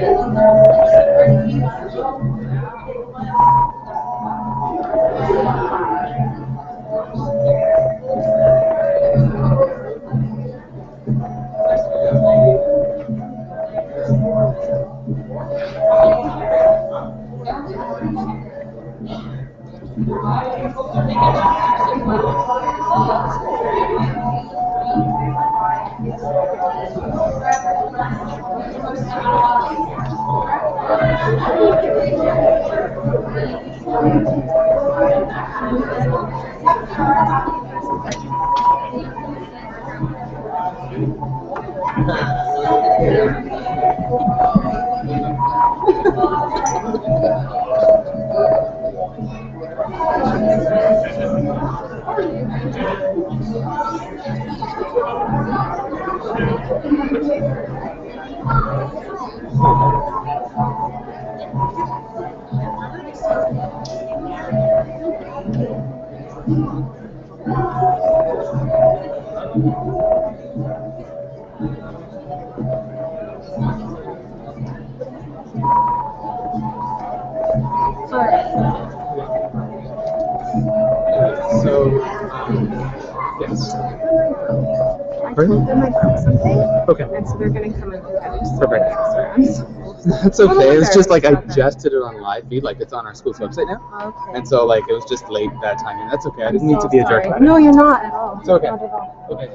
Yes. I told them I broke something. Okay. And so they're going to come and look at it. Perfect. That's okay. It's just like I just did it on live feed, like it's on our school's website now. Okay. And so like it was just late that time, and that's okay. I didn't need to be a jerk about it. No, you're not at all. It's okay. Not at all. Okay.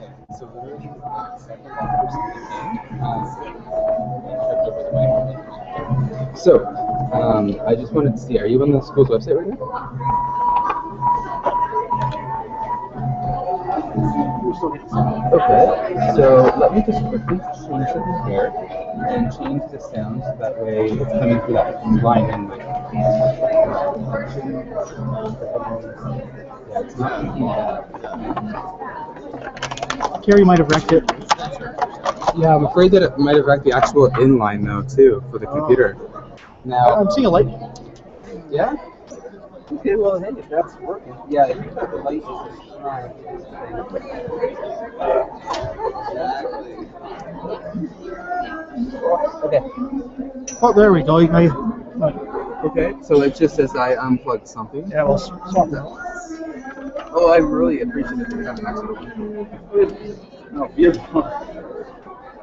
So I just wanted to see, are you on the school's website right now? Okay, so let me just quickly change it here and change the sound so that way it's coming through that line anyway. Yeah, it's not picking it up. Carrie might have wrecked it. Yeah, I'm afraid that it might have wrecked the actual inline though too for the computer. Now I'm seeing a light. Yeah? Okay, well hey, if that's working. Yeah, if you got the light Okay. Oh, there we go. Okay, so it just says I unplugged something. Yeah, we'll swap that. Oh, I really appreciate it for coming next week. Oh, beautiful.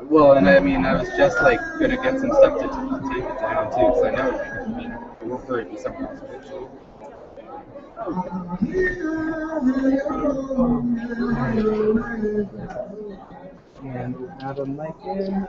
Well, and I mean, I was just like gonna get some stuff to take it down too, so I know it won't hurt you something else. And we'll have a mic in.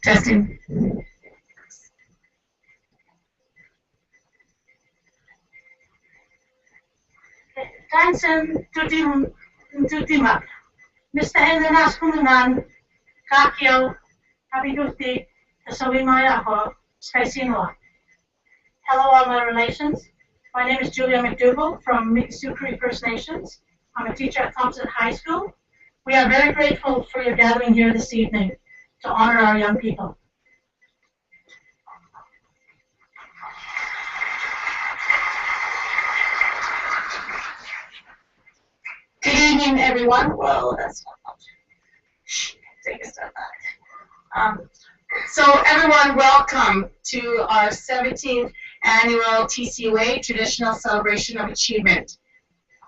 Testing. Tansen tutima. Mr. Elenas Kumunan, Kakyo, Habiduti, Kasawimaya ako, Skaisinwa. Hello, all my relations. My name is Julia McDougall from Mi'kmaq First Nations. I'm a teacher at Thompson High School. We are very grateful for your gathering here this evening to honor our young people. Good evening, everyone. Well, that's not much. Take a step back. So everyone, welcome to our 17th annual TCUA Traditional Celebration of Achievement.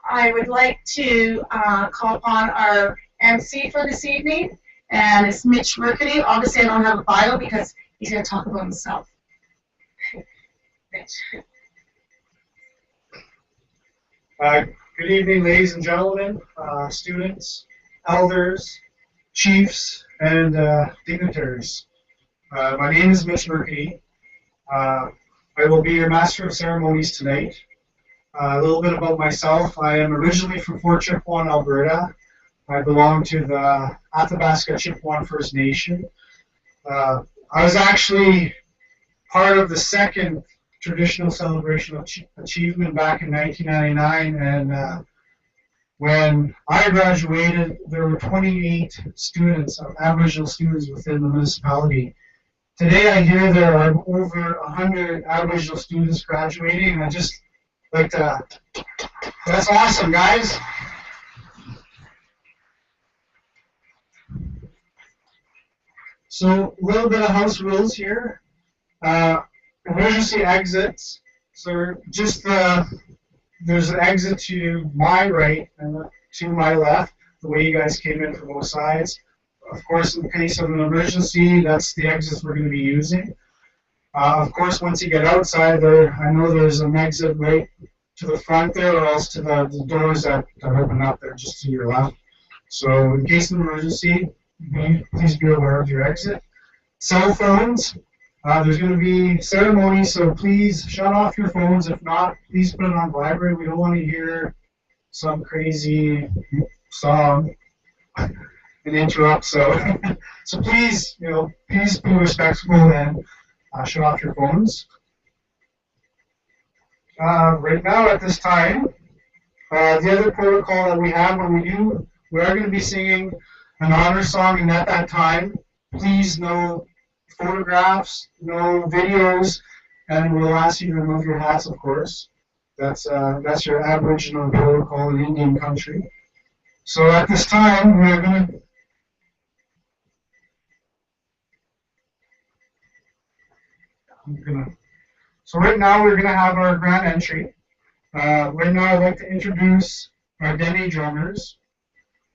I would like to call upon our MC for this evening, and it's Mitch Mercury. Obviously, I don't have a bio because he's going to talk about himself. minutes. Good evening, ladies and gentlemen, students, elders, chiefs, and dignitaries. My name is Mitch Murphy. I will be your Master of Ceremonies tonight. A little bit about myself. I am originally from Fort McMurray, Alberta. I belong to the Athabasca Chippewa First Nation. I was actually part of the second traditional celebration of achievement back in 1999, and when I graduated, there were 28 students, Aboriginal students within the municipality. Today I hear there are over 100 Aboriginal students graduating, and I just like to, that's awesome, guys. So a little bit of house rules here. Emergency exits. So just there's an exit to my right and to my left, the way you guys came in from both sides. Of course, in case of an emergency, that's the exits we're going to be using. Of course, once you get outside there, I know there's an exit right to the front there, or else to the doors that open up there just to your left. So in case of an emergency, please be aware of your exit. Cell phones. There's going to be ceremonies, so please shut off your phones. If not, please put it on vibrate. We don't want to hear some crazy song and interrupt. So, so please, please be respectful and shut off your phones. Right now, at this time, the other protocol that we have when we are going to be singing an honor song, and at that time, please no photographs, no videos, and we'll ask you to remove your hats, of course. That's your Aboriginal protocol in Indian country. So at this time, we're going to. So right now we're going to have our grand entry. Right now I'd like to introduce our Dene drummers.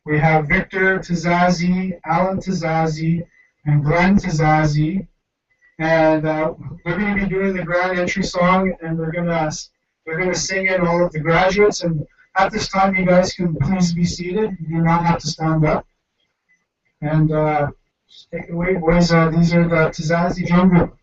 We have Victor Tazazi, Alan Tazazi, and Glenn Tazazi, and they're going to be doing the grand entry song, and they're going to sing in all of the graduates. And at this time, you guys can please be seated. You do not have to stand up. And just take it away, boys. These are the Tazazi drum group.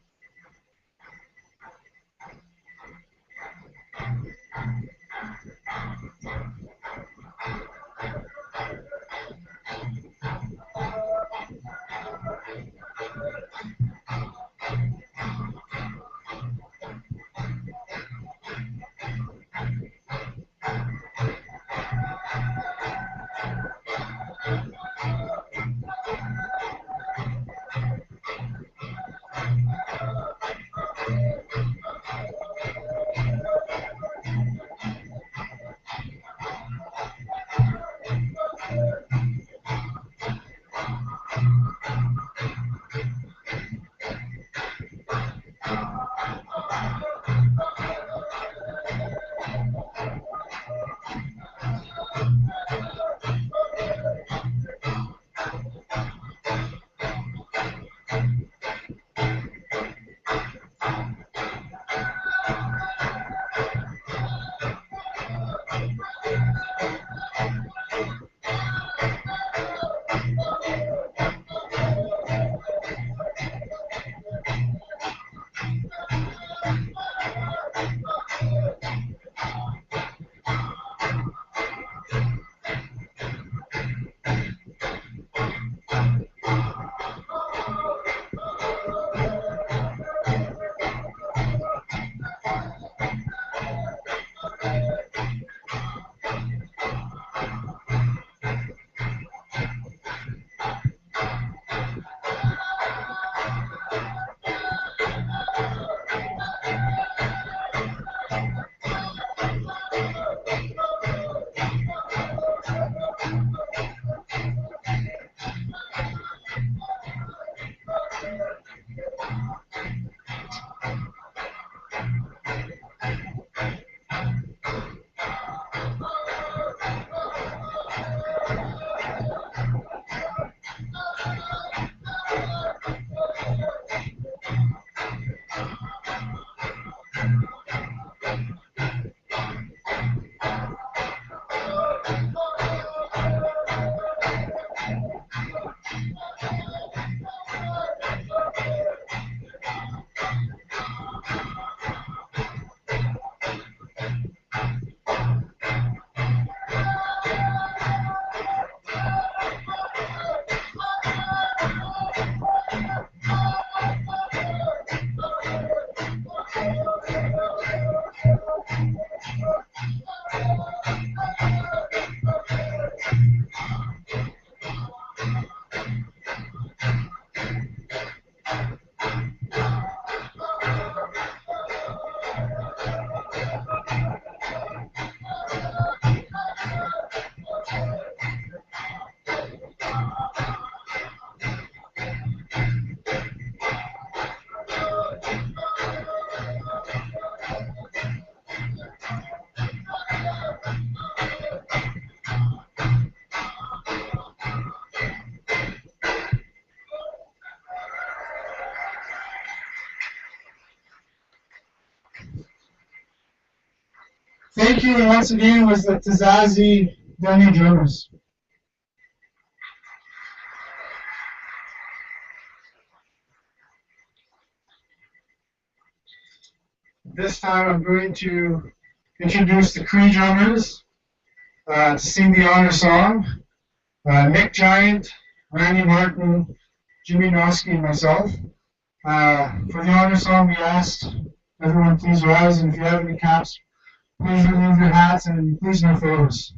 Thank you, and once again was the Tazazi Dundee Drummers. This time I'm going to introduce the Cree Drummers to sing the honor song. Nick Giant, Randy Martin, Jimmy Noski, and myself. For the honor song, we asked everyone please rise, and if you have any caps, please remove your hats, and please no photos.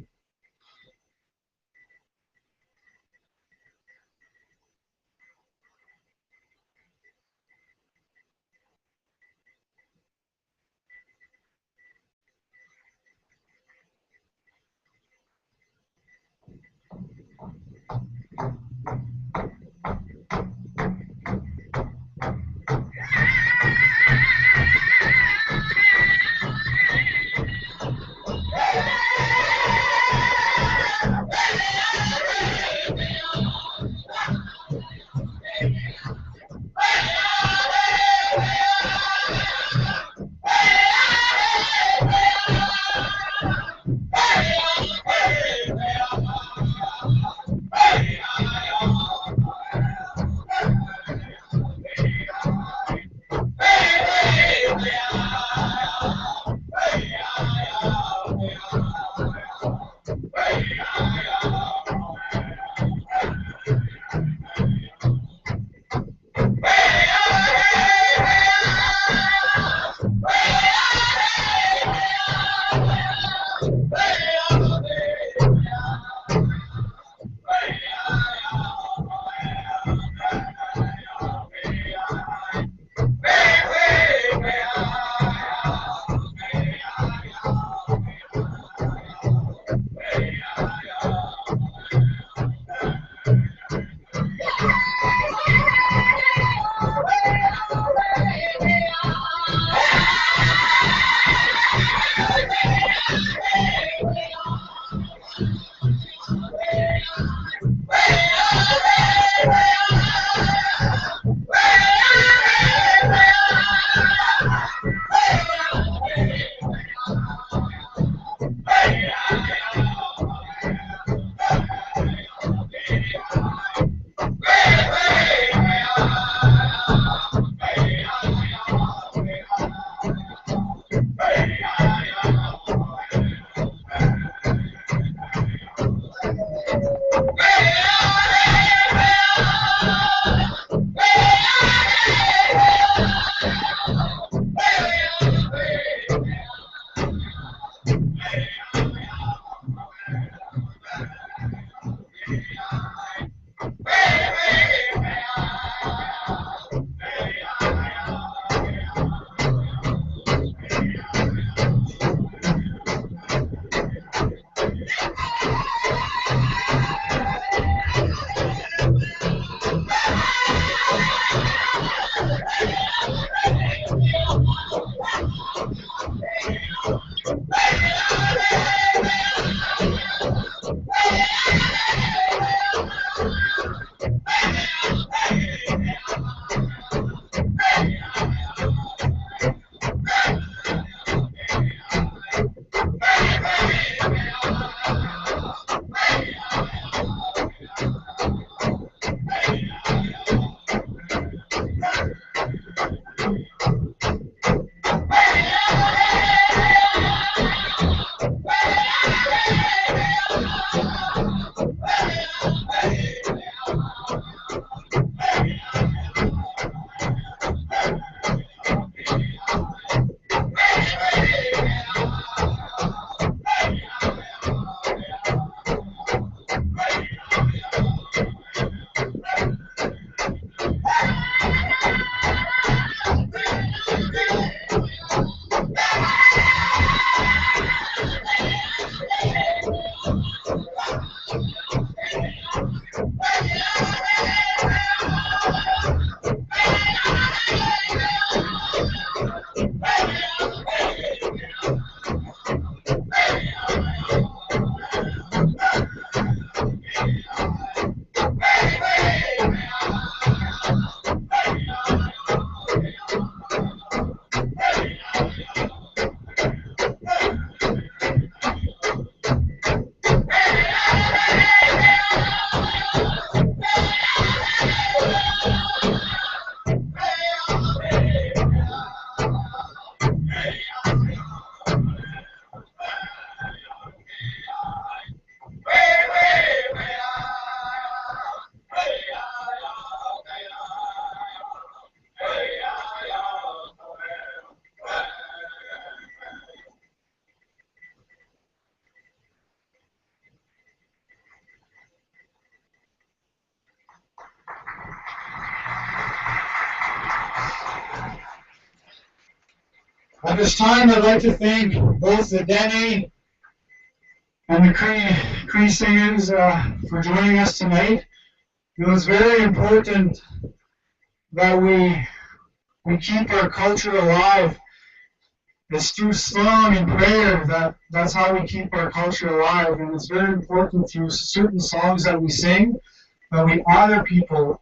At this time, I'd like to thank both the Dene and the Cree singers for joining us tonight. It was very important that we keep our culture alive. It's through song and prayer that's how we keep our culture alive, and it's very important through certain songs that we sing that we honor people.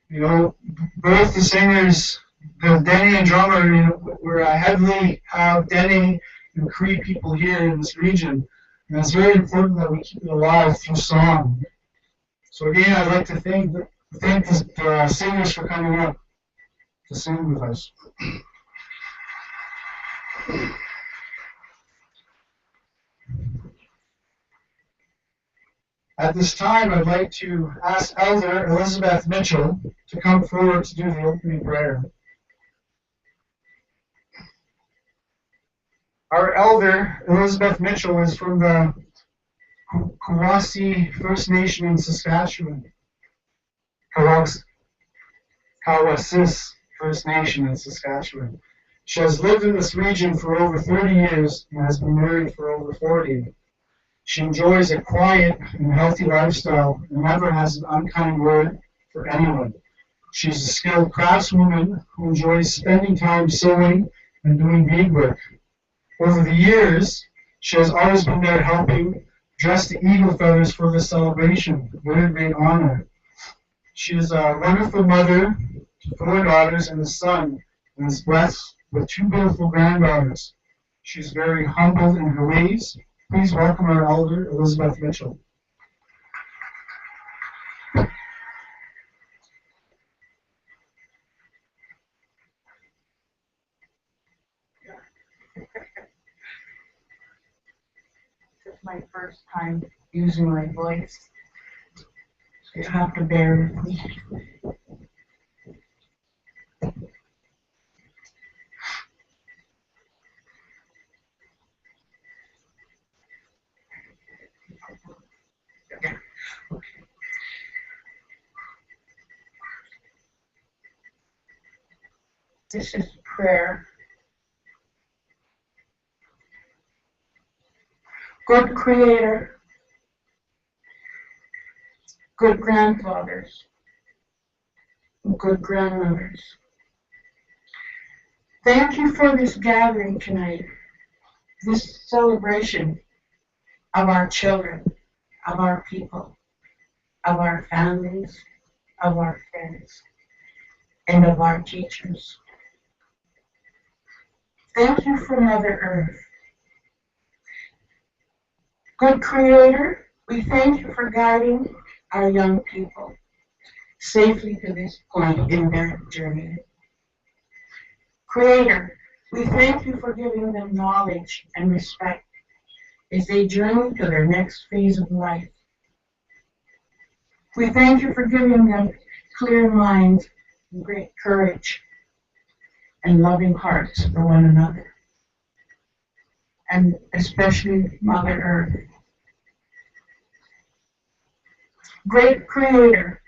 You know, both the singers, the Dene and drummer, you know, we're heavily have Dene and Cree people here in this region, and it's very important that we keep it alive through song. So again, I'd like to thank the singers for coming up to sing with us. At this time, I'd like to ask Elder Elizabeth Mitchell to come forward to do the opening prayer. Our Elder Elizabeth Mitchell is from the Kawasi First Nation in Saskatchewan. Kawasis First Nation in Saskatchewan. She has lived in this region for over 30 years and has been married for over 40. She enjoys a quiet and healthy lifestyle and never has an unkind word for anyone. She's a skilled craftswoman who enjoys spending time sewing and doing beadwork. Over the years, she has always been there helping dress the eagle feathers for the celebration, very great honor. She is a wonderful mother to 4 daughters and a son, and is blessed with 2 beautiful granddaughters. She's very humble in her ways. Please welcome our Elder, Elizabeth Mitchell. It's my first time using my voice, so you have to bear with me. This is prayer. Good Creator, good grandfathers, good grandmothers, thank you for this gathering tonight, this celebration of our children, of our people, of our families, of our friends, and of our teachers. Thank you for Mother Earth. Good Creator, we thank you for guiding our young people safely to this point in their journey. Creator, we thank you for giving them knowledge and respect as they journey to their next phase of life. We thank you for giving them clear minds and great courage and loving hearts for one another, and especially Mother Earth. Great Creator,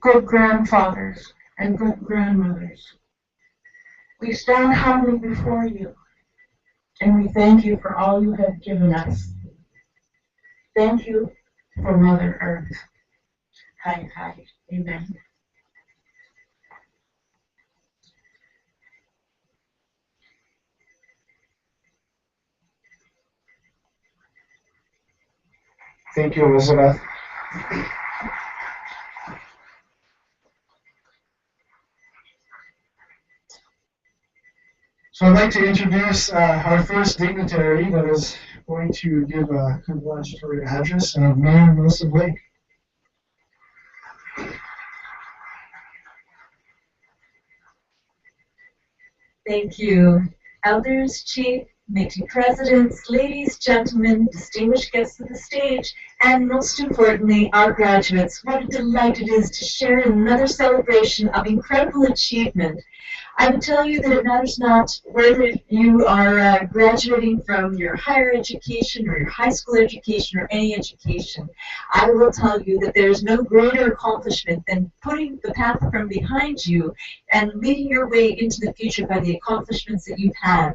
good grandfathers and good grandmothers, we stand humbly before you, and we thank you for all you have given us. Thank you for Mother Earth. Hi, hi. Amen. Thank you, Elizabeth. So I'd like to introduce our first dignitary that is going to give a congratulatory address, Mayor Melissa Blake. Thank you. Elders, Chief, Metis presidents, ladies, gentlemen, distinguished guests of the stage, and most importantly, our graduates. What a delight it is to share in another celebration of incredible achievement. I would tell you that it matters not whether you are graduating from your higher education or your high school education or any education. I will tell you that there is no greater accomplishment than putting the path from behind you and leading your way into the future by the accomplishments that you've had.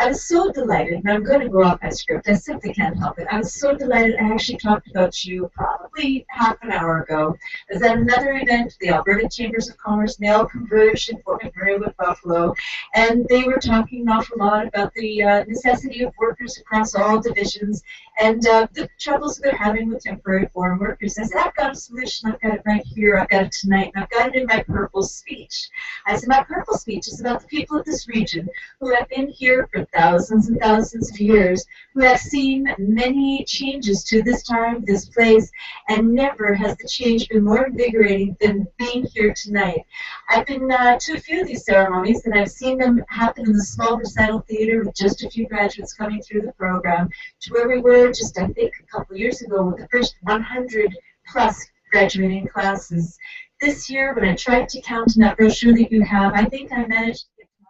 I was so delighted, and I'm going to go off my script, I simply can't help it. I was so delighted I actually talked about you probably half an hour ago. I was at another event, the Alberta Chambers of Commerce, and they all converged in Fort McMurray with Buffalo, and they were talking an awful lot about the necessity of workers across all divisions and the troubles they're having with temporary foreign workers. I said, I've got a solution, I've got it right here, I've got it tonight, and I've got it in my purple speech. I said, my purple speech is about the people of this region who have been here for thousands and thousands of years, who have seen many changes to this time, this place, and never has the change been more invigorating than being here tonight. I've been to a few of these ceremonies, and I've seen them happen in the small recital theater with just a few graduates coming through the program, to where we were just, I think, a couple years ago with the first 100 plus graduating classes. This year, when I tried to count in that brochure that you have, I think I managed to get to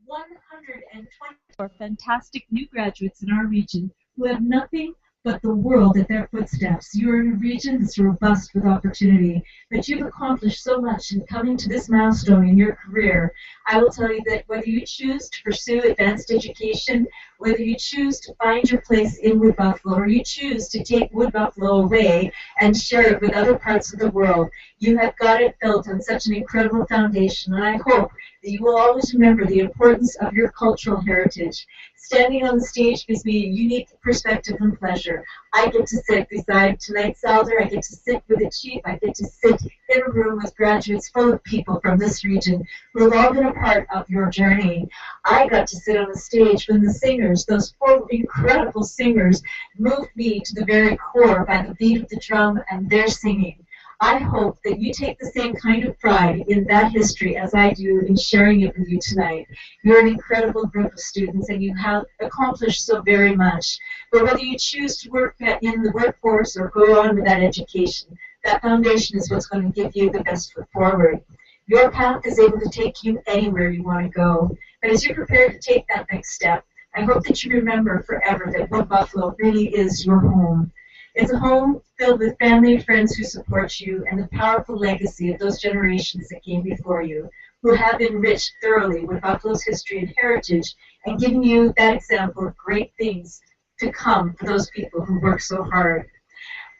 124 fantastic new graduates in our region who have nothing but the world at their footsteps. You're in a region that's robust with opportunity, but you've accomplished so much in coming to this milestone in your career. I will tell you that whether you choose to pursue advanced education, whether you choose to find your place in Wood Buffalo, or you choose to take Wood Buffalo away and share it with other parts of the world, you have got it built on such an incredible foundation, and I hope that you will always remember the importance of your cultural heritage. Standing on the stage gives me a unique perspective and pleasure. I get to sit beside tonight's elder, I get to sit with the chief, I get to sit in a room with graduates full of people from this region who have all been a part of your journey. I got to sit on the stage when the singers, those four incredible singers, moved me to the very core by the beat of the drum and their singing. I hope that you take the same kind of pride in that history as I do in sharing it with you tonight. You're an incredible group of students and you have accomplished so very much. But whether you choose to work in the workforce or go on with that education, that foundation is what's going to give you the best foot forward. Your path is able to take you anywhere you want to go. But as you're prepared to take that next step, I hope that you remember forever that Wood Buffalo really is your home. It's a home filled with family and friends who support you and the powerful legacy of those generations that came before you, who have enriched thoroughly with Buffalo's history and heritage and given you that example of great things to come for those people who work so hard.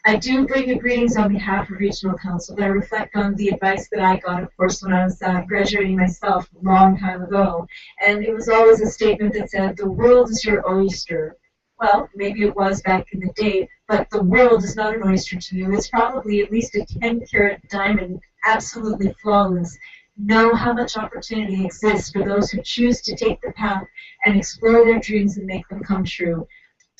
I do bring you greetings on behalf of Regional Council, but I reflect on the advice that I got, of course, when I was graduating myself a long time ago. And it was always a statement that said, the world is your oyster. Well, maybe it was back in the day, but the world is not an oyster to you. It's probably at least a 10-carat diamond, absolutely flawless. Know how much opportunity exists for those who choose to take the path and explore their dreams and make them come true.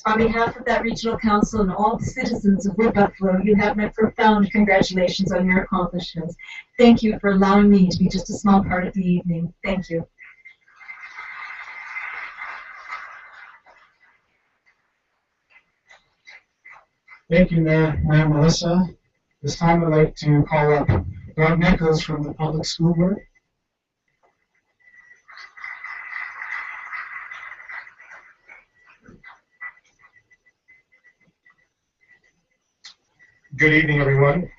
On behalf of that Regional Council and all the citizens of Wood Buffalo, you have my profound congratulations on your accomplishments. Thank you for allowing me to be just a small part of the evening. Thank you. Thank you, Mayor Melissa. This time I'd like to call up Rob Nichols from the Public School Board. Good evening, everyone.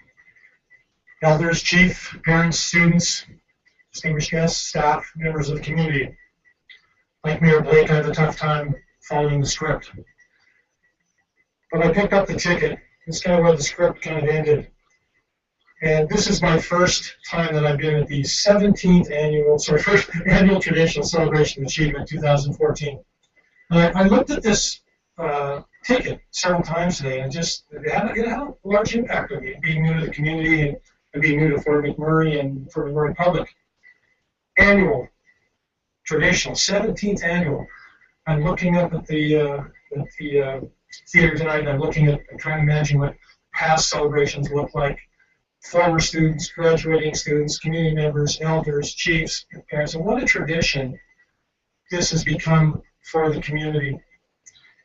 Elders, chief, parents, students, distinguished guests, staff, members of the community. Like Mayor Blake, I had a tough time following the script. But I picked up the ticket. This kind of where the script kind of ended. And this is my first time that I've been at the 17th annual, first annual Traditional Celebration of Achievement 2014. I looked at this ticket several times today, and it had a large impact on me, being new to the community and being new to Fort McMurray and Fort McMurray Public. Annual, traditional, 17th annual. I'm looking up at the theater tonight, and I'm trying to imagine what past celebrations look like. Former students, graduating students, community members, elders, chiefs, parents, and what a tradition this has become for the community.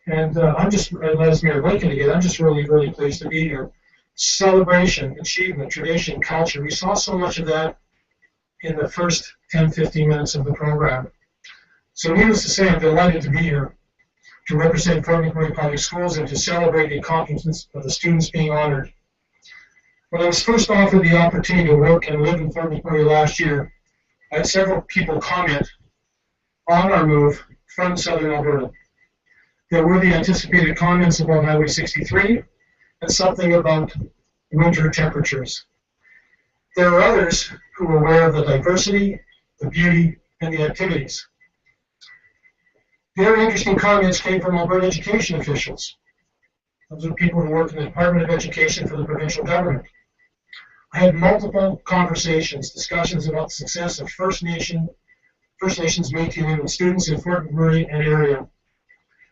And I'm just, as Mayor Blake indicated, I'm just really, really pleased to be here. Celebration, achievement, tradition, culture. We saw so much of that in the first 10, 15 minutes of the program. So needless to say, I'm delighted to be here to represent Fort McMurray Public Schools and to celebrate the accomplishments of the students being honored. When I was first offered the opportunity to work and live in Fort McMurray last year, I had several people comment on our move from southern Alberta. There were the anticipated comments about Highway 63 and something about winter temperatures. There are others who are aware of the diversity, the beauty, and the activities. Very interesting comments came from Alberta education officials. Those are people who work in the Department of Education for the provincial government. I had multiple conversations, discussions about the success of First Nations Métis and Inuit students in Fort McMurray and area.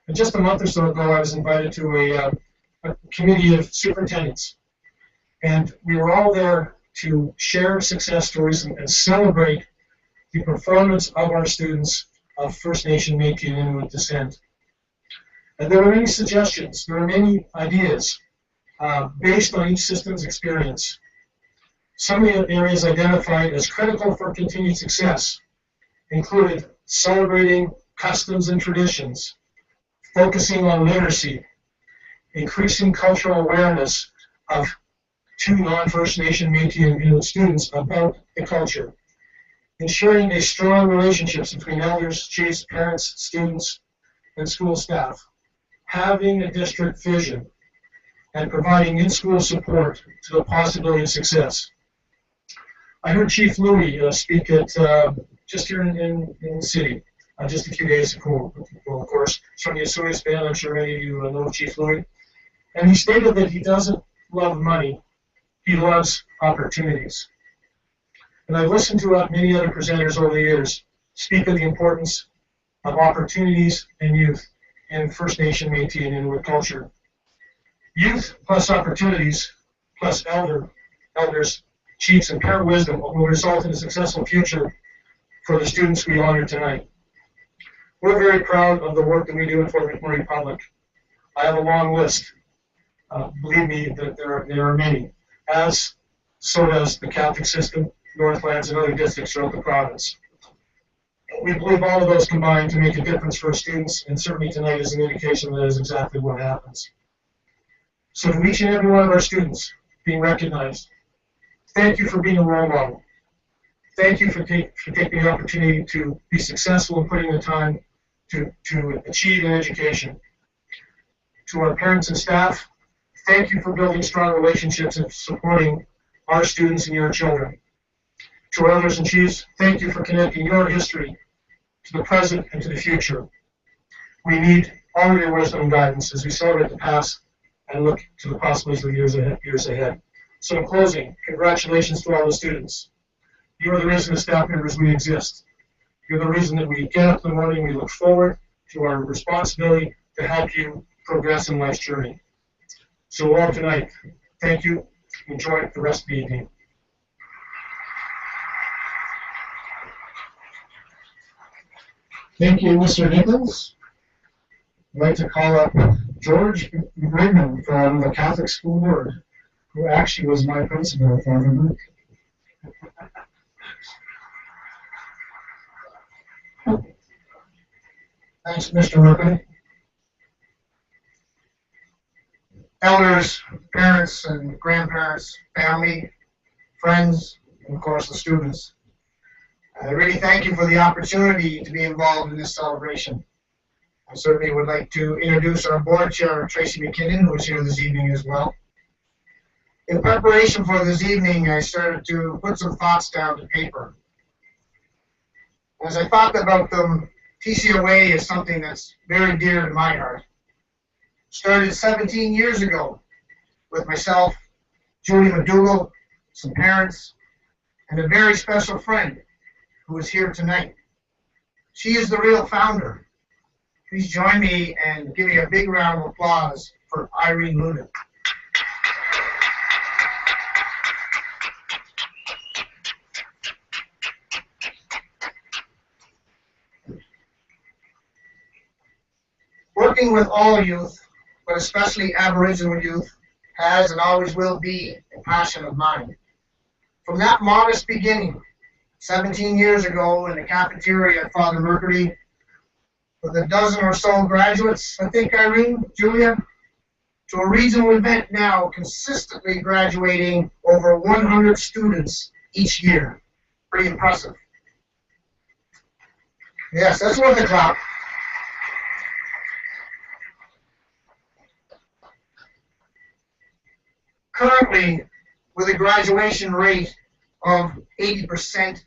And just a month or so ago, I was invited to a committee of superintendents. And we were all there to share success stories and celebrate the performance of our students of First Nation, Métis, and Inuit descent. And there were many suggestions, there were many ideas based on each system's experience. Some of the areas identified as critical for continued success included celebrating customs and traditions, focusing on literacy, increasing cultural awareness of two non-First Nation, Métis, and Inuit students about the culture, ensuring a strong relationships between elders, chiefs, parents, students, and school staff, having a district vision, and providing in-school support to the possibility of success. I heard Chief Louis speak at just here in the city just a few days ago. Well, of course, it's from the Assoyas band. I'm sure many of you know Chief Louis. And he stated that he doesn't love money, he loves opportunities. And I've listened to many other presenters over the years speak of the importance of opportunities and youth in First Nation, Métis, and Inuit culture. Youth plus opportunities plus elders, chiefs, and parent wisdom will result in a successful future for the students we honor tonight. We're very proud of the work that we do in Fort McMurray Public. I have a long list. Believe me, that there are many, as so does the Catholic system, Northlands, and other districts throughout the province. We believe all of those combine to make a difference for our students, and certainly tonight is an indication that is exactly what happens. So to each and every one of our students being recognized, thank you for being a role model. Thank you for taking the opportunity to be successful in putting the time to achieve an education. To our parents and staff, thank you for building strong relationships and supporting our students and your children. To our elders and chiefs, thank you for connecting your history to the present and to the future. We need all of your wisdom and guidance as we celebrate the past and look to the possibilities of years ahead. So in closing, congratulations to all the students. You are the reason as staff members we exist. You're the reason that we get up in the morning, we look forward to our responsibility to help you progress in life's journey. So all tonight, thank you. Enjoy the rest of the evening. Thank you, Mr. Nichols. I'd like to call up George Brigman from the Catholic School Board, who actually was my principal at Fort McMurray. Thanks, Mr. Murphy. Elders, parents, and grandparents, family, friends, and of course the students. I really thank you for the opportunity to be involved in this celebration. I certainly would like to introduce our board chair, Tracy McKinnon, who is here this evening as well. In preparation for this evening, I started to put some thoughts down to paper. As I thought about them, TCOA is something that's very dear to my heart. Started 17 years ago with myself, Julie McDougall, some parents, and a very special friend who is here tonight. She is the real founder. Please join me and give me a big round of applause for Irene Luna. Working Working with all youth, but especially Aboriginal youth, has and always will be a passion of mine. From that modest beginning, 17 years ago in the cafeteria at Fort McMurray, with a dozen or so graduates, I think, Irene, Julia, to a regional event now consistently graduating over 100 students each year. Pretty impressive. Yes, that's worth a clap. Currently, with a graduation rate of 80%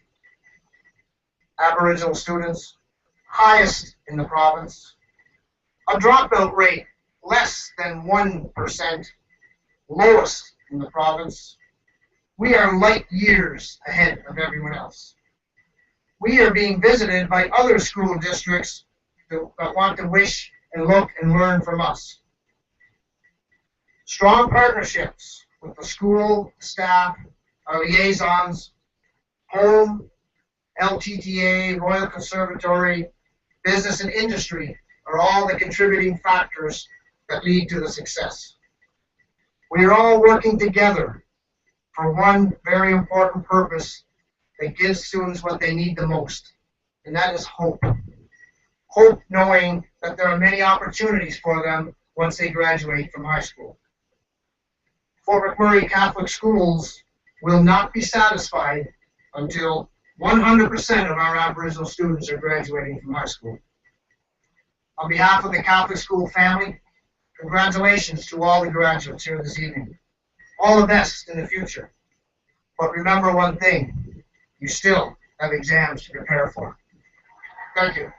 Aboriginal students, highest in the province, a dropout rate less than 1%, lowest in the province, we are light years ahead of everyone else. We are being visited by other school districts that want to wish and look and learn from us. Strong partnerships with the school, staff, our liaisons, home, LTTA, Royal Conservatory, business and industry are all the contributing factors that lead to the success. We are all working together for one very important purpose that gives students what they need the most, and that is hope. Hope knowing that there are many opportunities for them once they graduate from high school. Fort McMurray Catholic Schools will not be satisfied until 100% of our Aboriginal students are graduating from high school. On behalf of the Catholic school family, congratulations to all the graduates here this evening. All the best in the future. But remember one thing, you still have exams to prepare for. Thank you.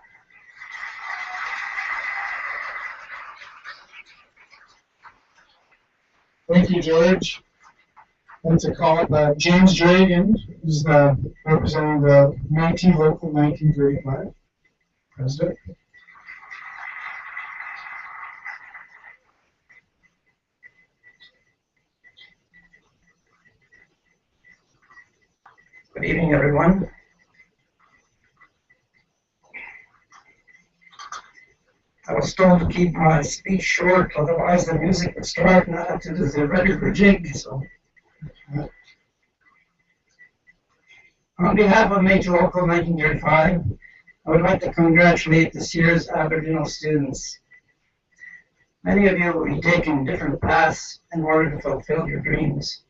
Thank you, George. I'd like to call up James Dragon, who's representing the Métis Local 1935 president. Good evening, everyone. I was told to keep my speech short, otherwise the music would start and I have to do the regular jig. So, on behalf of Métis Local 1935, I would like to congratulate this year's Aboriginal students. Many of you will be taking different paths in order to fulfill your dreams.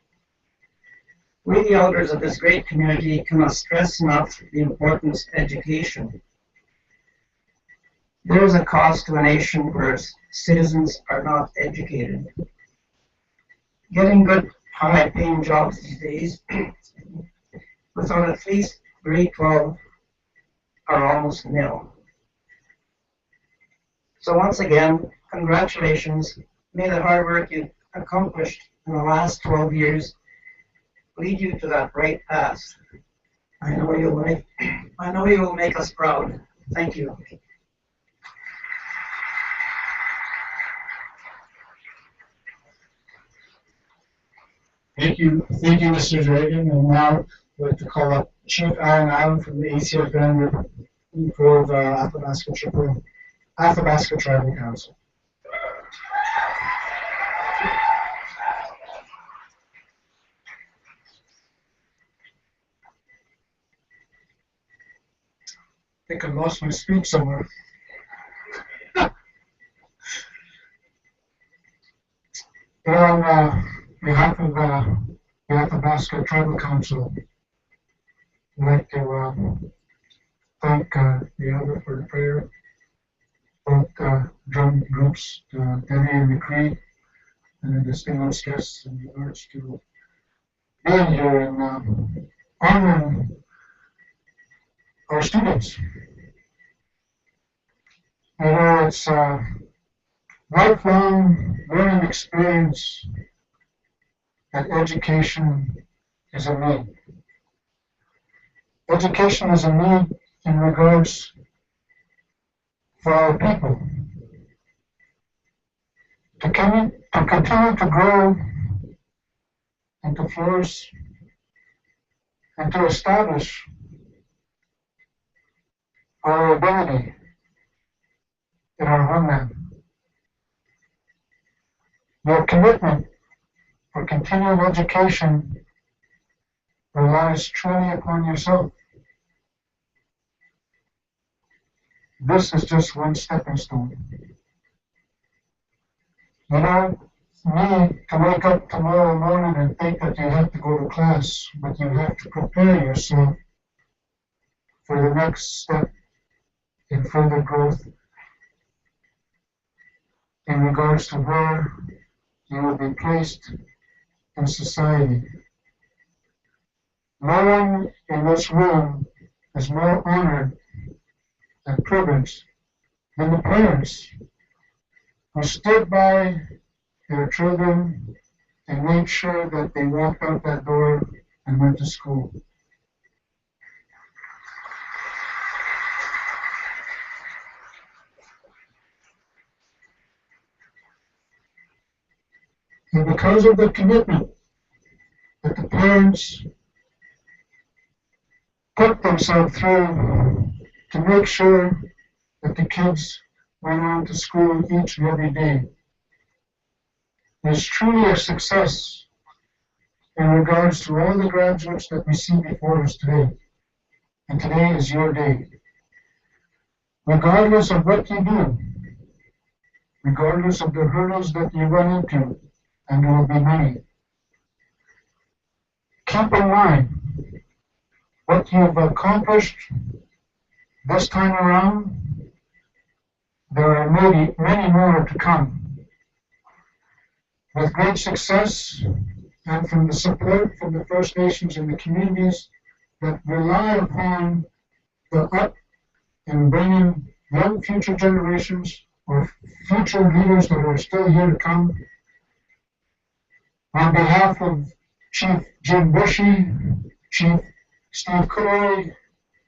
We, the elders of this great community, cannot stress enough the importance of education. There is a cost to a nation where citizens are not educated. Getting good, high-paying jobs these days without at least grade 12 are almost nil. So once again, congratulations. May the hard work you accomplished in the last 12 years lead you to that right path. I know you will make us proud. Thank you. Thank you, Mr. Dragon. And now I'd like to call up Chief Alan Allen from the ACFN for the Athabasca Tribal Council. I think I lost my speech somewhere. On behalf of the Athabasca Tribal Council, I'd like to thank the elder for the prayer, both drum groups, Debbie and McCree, and the distinguished guests and the arts to be here and honoring our students. I know it's a lifelong learning experience that education is a need. Education is a need in regards for our people to continue to grow and to flourish and to establish our ability in our homeland. Your commitment for continual education relies truly upon yourself. This is just one stepping stone. You don't need to wake up tomorrow morning and think that you have to go to class, but you have to prepare yourself for the next step in further growth in regards to where you will be placed in society. No one in this room is more honored and privileged than the parents who stood by their children and made sure that they walked out that door and went to school. And because of the commitment that the parents put themselves through to make sure that the kids went on to school each and every day, is truly a success in regards to all the graduates that we see before us today. And today is your day. Regardless of what you do, regardless of the hurdles that you run into, and there will be many, keep in mind what you've accomplished this time around. There are many more to come. With great success and from the support from the First Nations and the communities that rely upon the up and bringing young future generations or future leaders that are still here to come. On behalf of Chief Jim Bushy, Chief Steve Coy,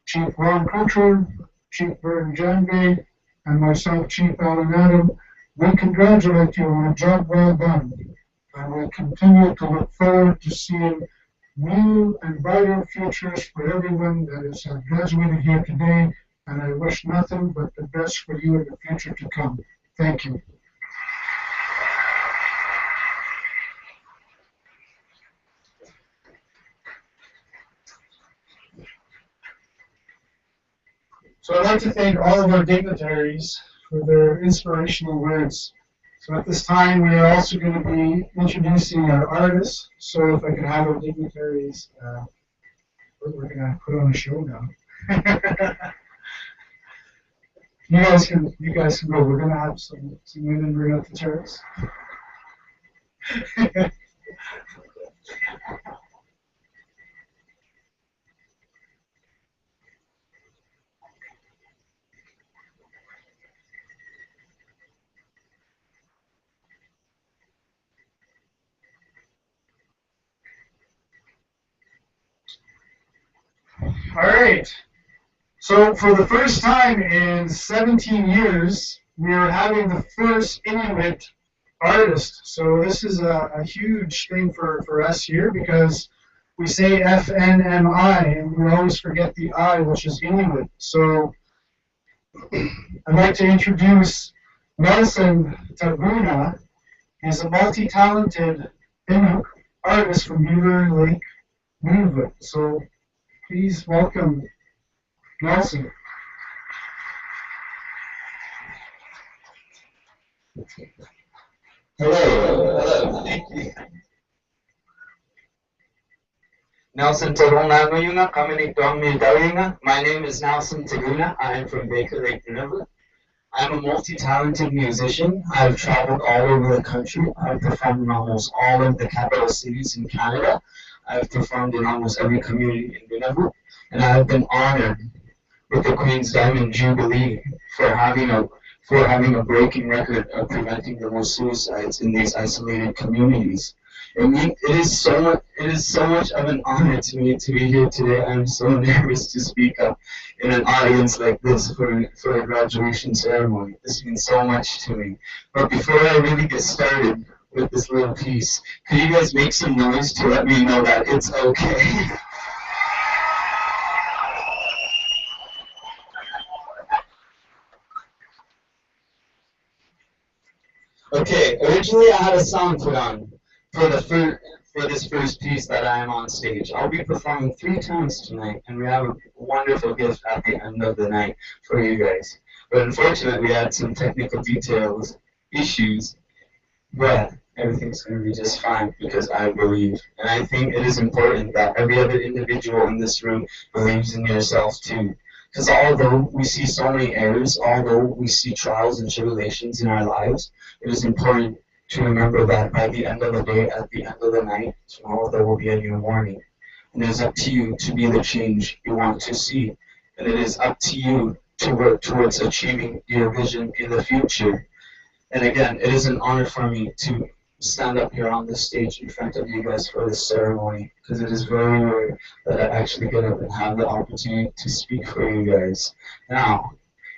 Chief Ron Crutcher, Chief Burton Janvey, and myself, Chief Alan Adam, we congratulate you on a job well done. And we continue to look forward to seeing new and brighter futures for everyone that has graduated here today. And I wish nothing but the best for you in the future to come. Thank you. So I'd like to thank all of our dignitaries for their inspirational words. So at this time, we are also going to be introducing our artists. So if I could have our dignitaries, we're going to put on a show now. You guys can go. We're going to have some women bring up the chairs. All right. So for the first time in 17 years, we are having the first Inuit artist. So this is a huge thing for us here because we say FNMI and we always forget the I, which is Inuit. So I'd like to introduce Nelson Taguna. He's a multi-talented Inuit artist from Beaver Lake, Nunavut. So please welcome Nelson. Hello, thank you. Nelson Taguna Nguyunga, coming from Midawinga. My name is Nelson Taguna. I am from Baker Lake, Nunavut. I'm a multi-talented musician. I've traveled all over the country. I've performed in almost all of the capital cities in Canada. I've performed in almost every community in Nunavut. And I've been honored with the Queen's Diamond Jubilee for having a breaking record of preventing the most suicides in these isolated communities. It is so much of an honor to me to be here today. I'm so nervous to speak up in an audience like this for a graduation ceremony. This means so much to me. But before I really get started with this little piece, could you guys make some noise to let me know that it's okay? Okay, originally I had a song put on for this first piece that I am on stage. I'll be performing 3 times tonight, and we have a wonderful gift at the end of the night for you guys. But unfortunately, we had some technical issues, but everything's going to be just fine because I believe. And I think it is important that every other individual in this room believes in yourself too. Because although we see so many errors, although we see trials and tribulations in our lives, it is important to remember that by the end of the day, at the end of the night, tomorrow there will be a new morning. And it is up to you to be the change you want to see. And it is up to you to work towards achieving your vision in the future. And again, it is an honor for me to stand up here on this stage in front of you guys for this ceremony, because it is very rare that I actually get up and have the opportunity to speak for you guys. Now,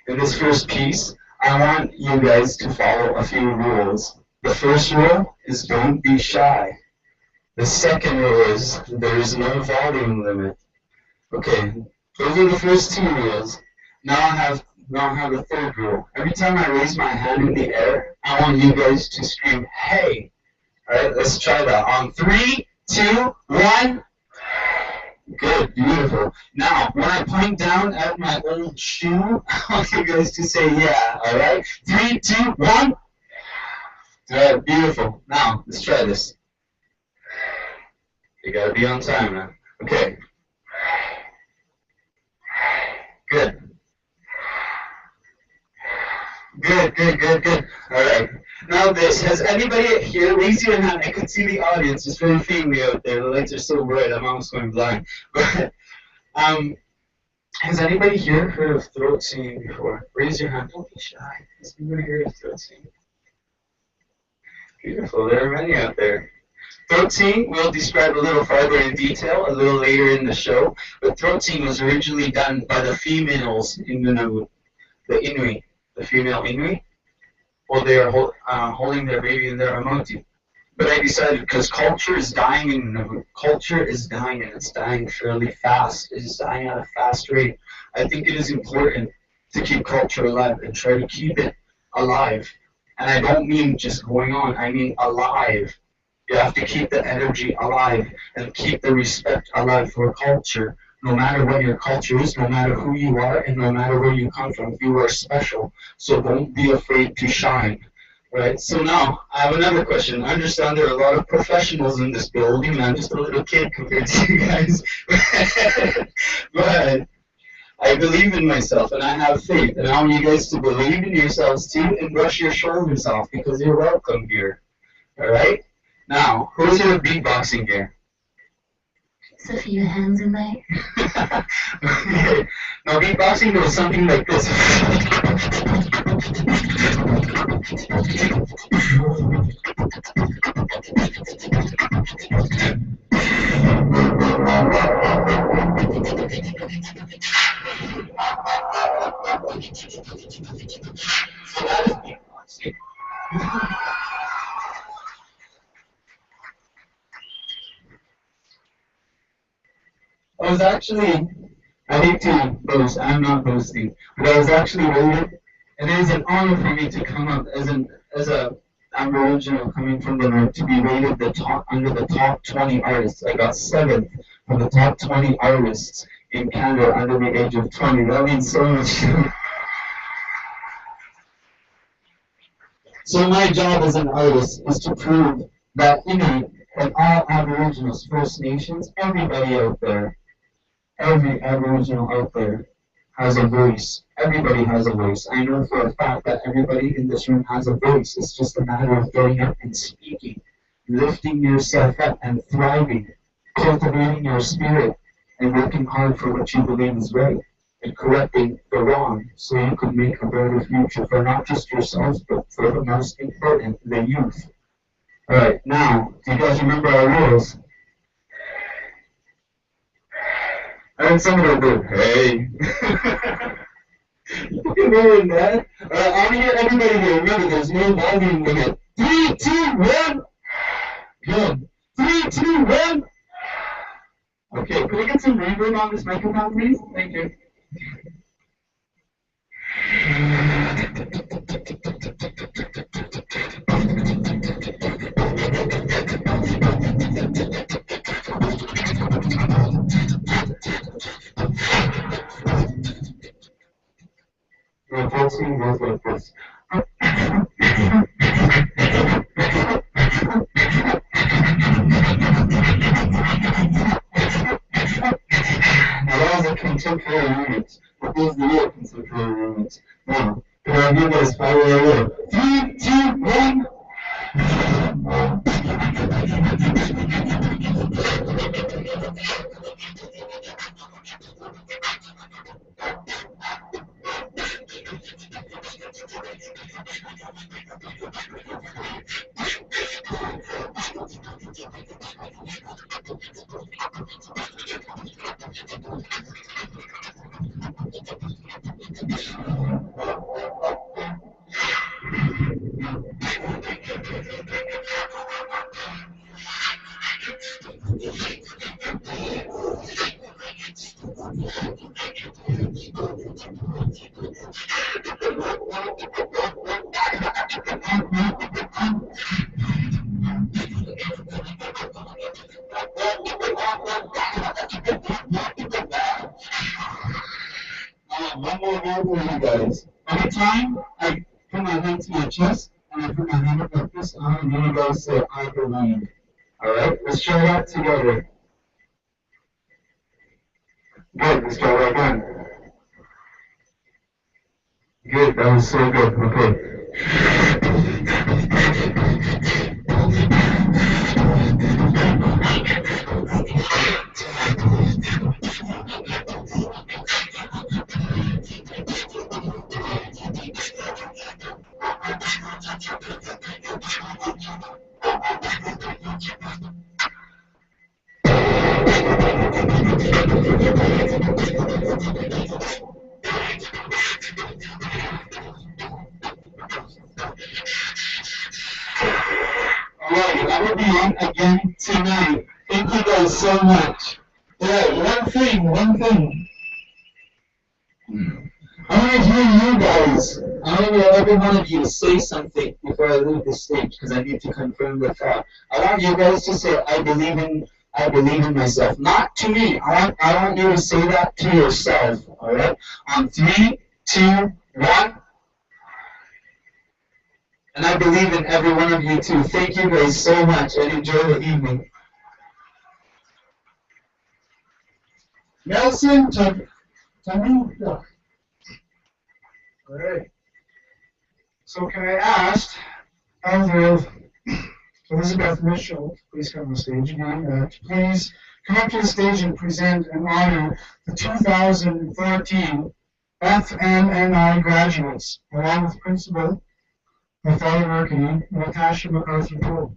in this first piece, I want you guys to follow a few rules. The first rule is don't be shy. The second rule is there is no volume limit. Okay, those are the first 2 rules. Now I have the third rule. Every time I raise my hand in the air, I want you guys to scream, hey. Alright, let's try that. On 3, 2, 1. Good, beautiful. Now, when I point down at my old shoe, I want you guys to say yeah. Alright? 3, 2, 1. Alright, beautiful. Now, let's try this. You gotta be on time now. Okay. Good. Good. Alright. Now this, has anybody here, raise your hand, I could see the audience, it's very faintly out there, the lights are so bright, I'm almost going blind. But, has anybody here heard of throat singing before? Raise your hand, don't be shy. Has anybody heard of throat singing? Beautiful, there are many out there. Throat singing we'll describe a little farther in detail a little later in the show, but throat singing was originally done by the females in the Inuit, the female Inuit, while they are holding their baby in their amoti. But I decided, because culture is dying in Nunavut, culture is dying and it's dying fairly fast, it is dying at a fast rate. I think it is important to keep culture alive and try to keep it alive. And I don't mean just going on, I mean alive. You have to keep the energy alive and keep the respect alive for culture. No matter what your culture is, no matter who you are, and no matter where you come from, you are special. So don't be afraid to shine. Right? So now, I have another question. I understand there are a lot of professionals in this building, and I'm just a little kid compared to you guys. But I believe in myself, and I have faith, and I want you guys to believe in yourselves too, and brush your shoulders off, because you're welcome here. Alright? Now, who's here with beatboxing here? Just a few hands in there. Okay. Now, beatboxing goes something like this. So that is beatboxing. I was actually, I hate to boast, I'm not boasting, but I was actually rated, and it is an honor for me to come up as a Aboriginal coming from the North to be rated under the top 20 artists. I got 7th from the top 20 artists in Canada under the age of 20. That means so much to me. So my job as an artist is to prove that Inuit and all Aboriginals, First Nations, everybody out there, every Aboriginal out there has a voice. Everybody has a voice. I know for a fact that everybody in this room has a voice. It's just a matter of getting up and speaking, lifting yourself up and thriving, cultivating your spirit, and working hard for what you believe is right, and correcting the wrong so you can make a better future for not just yourselves, but for the most important, the youth. Alright, now, do you guys remember our rules? I heard somebody go, hey. You can hear that. I want to hear everybody here. Remember, there's no volume limit. 3, 2, 1. Good. 3, 2, 1. Okay, can we get some reverb on this microphone, please? Thank you. Reporting goes like this. Now that was a contemporary unit. But these are the real contemporary units. Now, can I give you guys 5 away? 3, 2, 1. One more round for you guys. Every time I put my hand to my chest and I put my hand up like this, I want you guys say, I believe. Alright? Let's try that together. Good, let's try that again. Good, that was so good. Okay. Alright, I will be on again tonight. Thank you guys so much. Alright, one thing. I want to hear you guys. I want to hear every one of you say something before I leave the stage because I need to confirm the thought. I want you guys to say, I believe in myself. Not to me. I want you to say that to yourself. Alright? On 3, 2, 1. And I believe in every one of you too. Thank you guys so much and enjoy the evening. Nelson, All right. So can I ask Elder Elizabeth Mitchell, please come on the stage again, please come up to the stage and present and honor the 2014 FNMI graduates, along with Principal Nathaniel Merkin, Natasha McCarthy-Poole.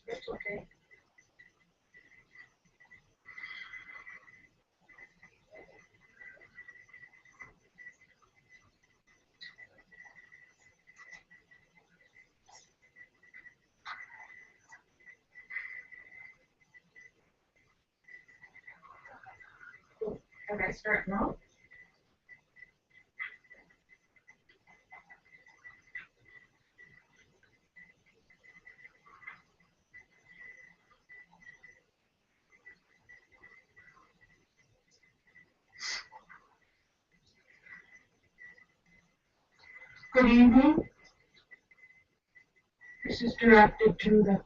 It's okay. Can I start now? Good evening. This is directed to the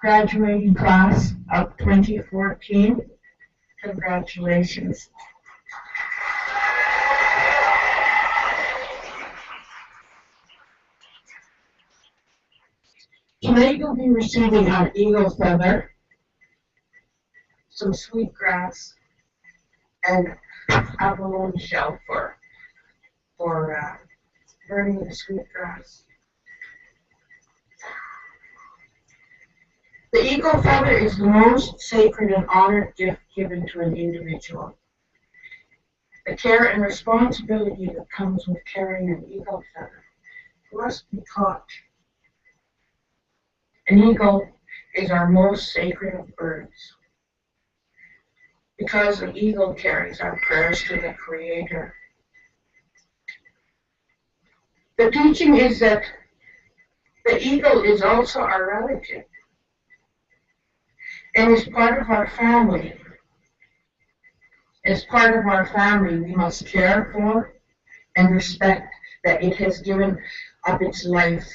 graduating class of 2014. Congratulations. Tonight you'll be receiving an eagle feather, some sweetgrass, and abalone shell for burning the sweetgrass. The eagle feather is the most sacred and honored gift given to an individual. The care and responsibility that comes with carrying an eagle feather must be taught. An eagle is our most sacred of birds because an eagle carries our prayers to the Creator. The teaching is that the eagle is also our relative and is part of our family. As part of our family, we must care for and respect that it has given up its life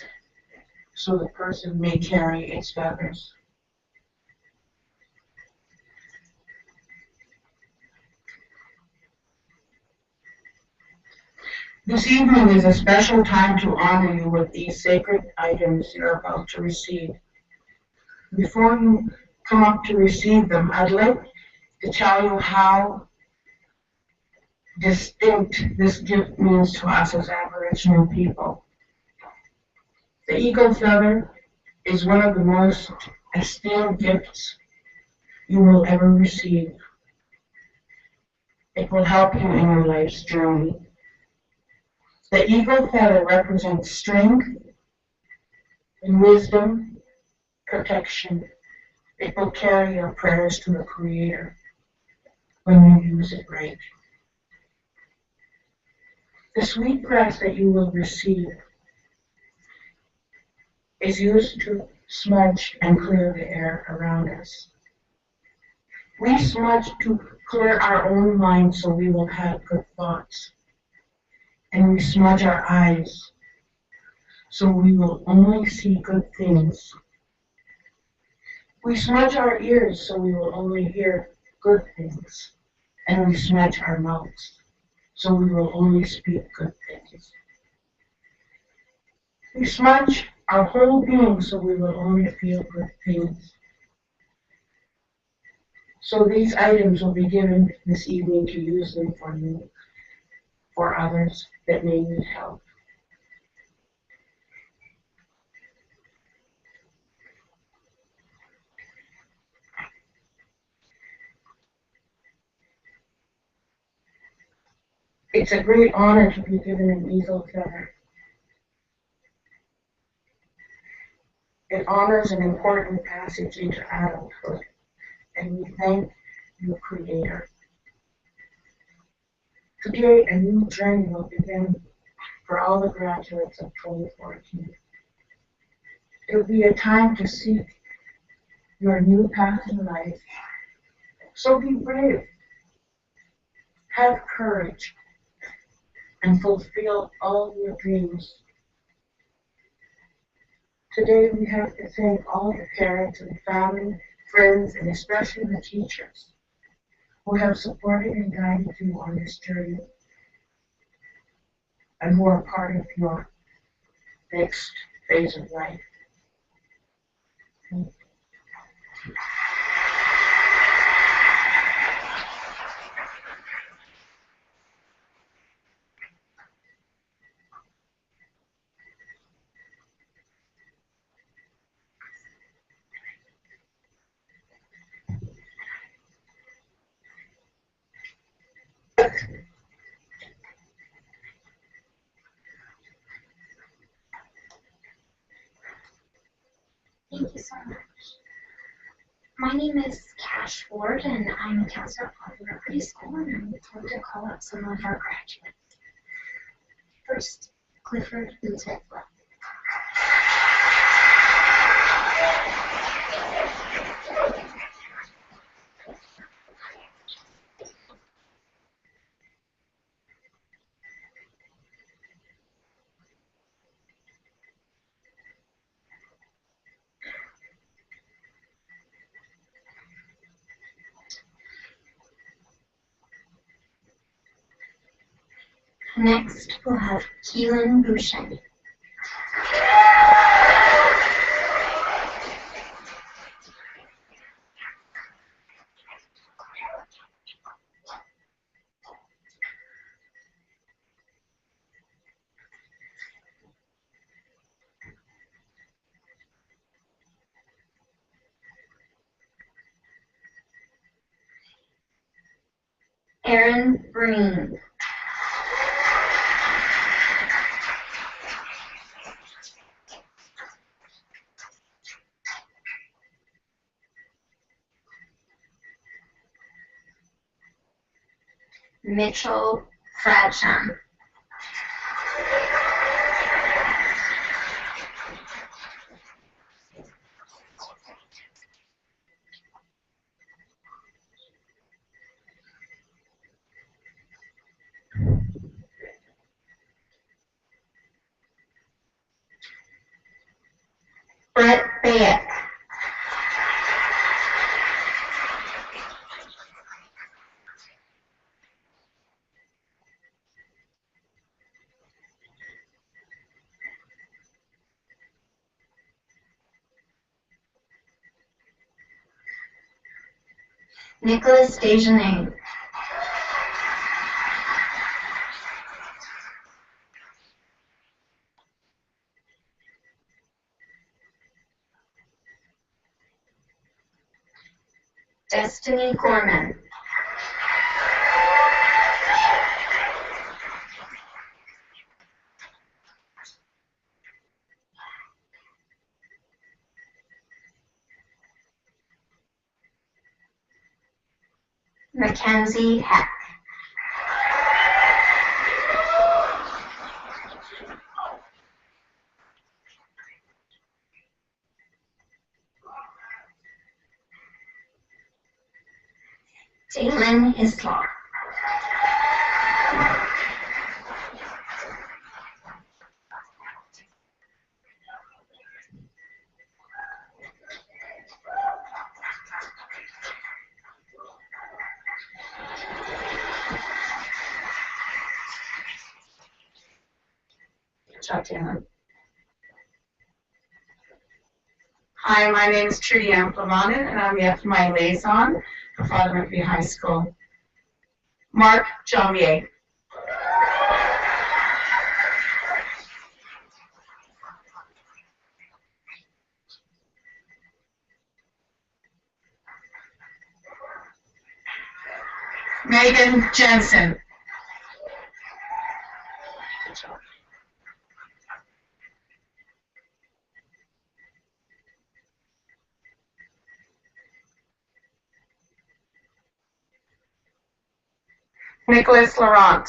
so the person may carry its feathers. This evening is a special time to honor you with these sacred items you're about to receive. Before you come up to receive them, I'd like to tell you how distinct this gift means to us as Aboriginal people. The eagle feather is one of the most esteemed gifts you will ever receive. It will help you in your life's journey. The eagle feather represents strength and wisdom, protection. It will carry your prayers to the Creator when you use it right. The sweetgrass that you will receive is used to smudge and clear the air around us. We smudge to clear our own mind so we will have good thoughts. And we smudge our eyes so we will only see good things. We smudge our ears so we will only hear good things. And we smudge our mouths so we will only speak good things. We smudge our whole being so we will only feel good things. So these items will be given this evening to use them for you, for others that may need help. It's a great honor to be given an eagle feather. It honors an important passage into adulthood, and we thank you, Creator. Today, a new journey will begin for all the graduates of 2014. It will be a time to seek your new path in life. So be brave, have courage, and fulfill all your dreams. Today we have to thank all the parents and family, friends, and especially the teachers who have supported and guided you on this journey and who are part of your next phase of life. Thank you. Thank you so much. My name is Cash Ward, and I'm a counselor at Popular Preschool, and I'm going to call up some of our graduates. First, Clifford Uzbek. Next, we'll have Keelan Boucher. Aaron Breen. Mitchell Fradsham. Brett Bayek. Nicholas Desjardins. Destiny Gorman. Mackenzie Heck. Jalen Islar. Good job, Jalen. Hi, my name is Trudy Ann Plavanen, and I'm the FNMI liaison for Father McPhee High School. Mark Jamier. Megan Jensen. Good job. Nicholas Laurent.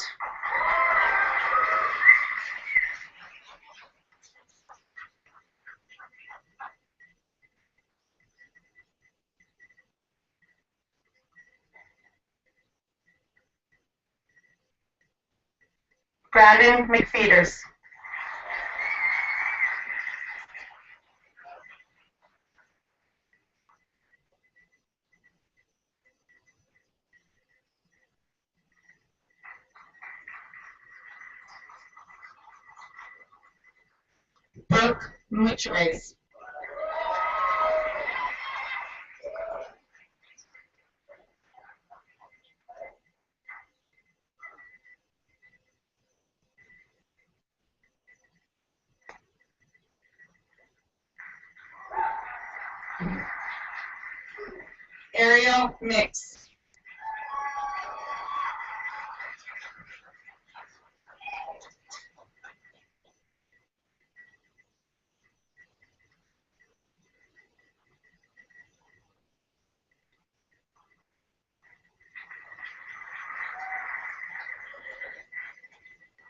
Brandon McFeeters. Brooke Muchways. Ariel Mix.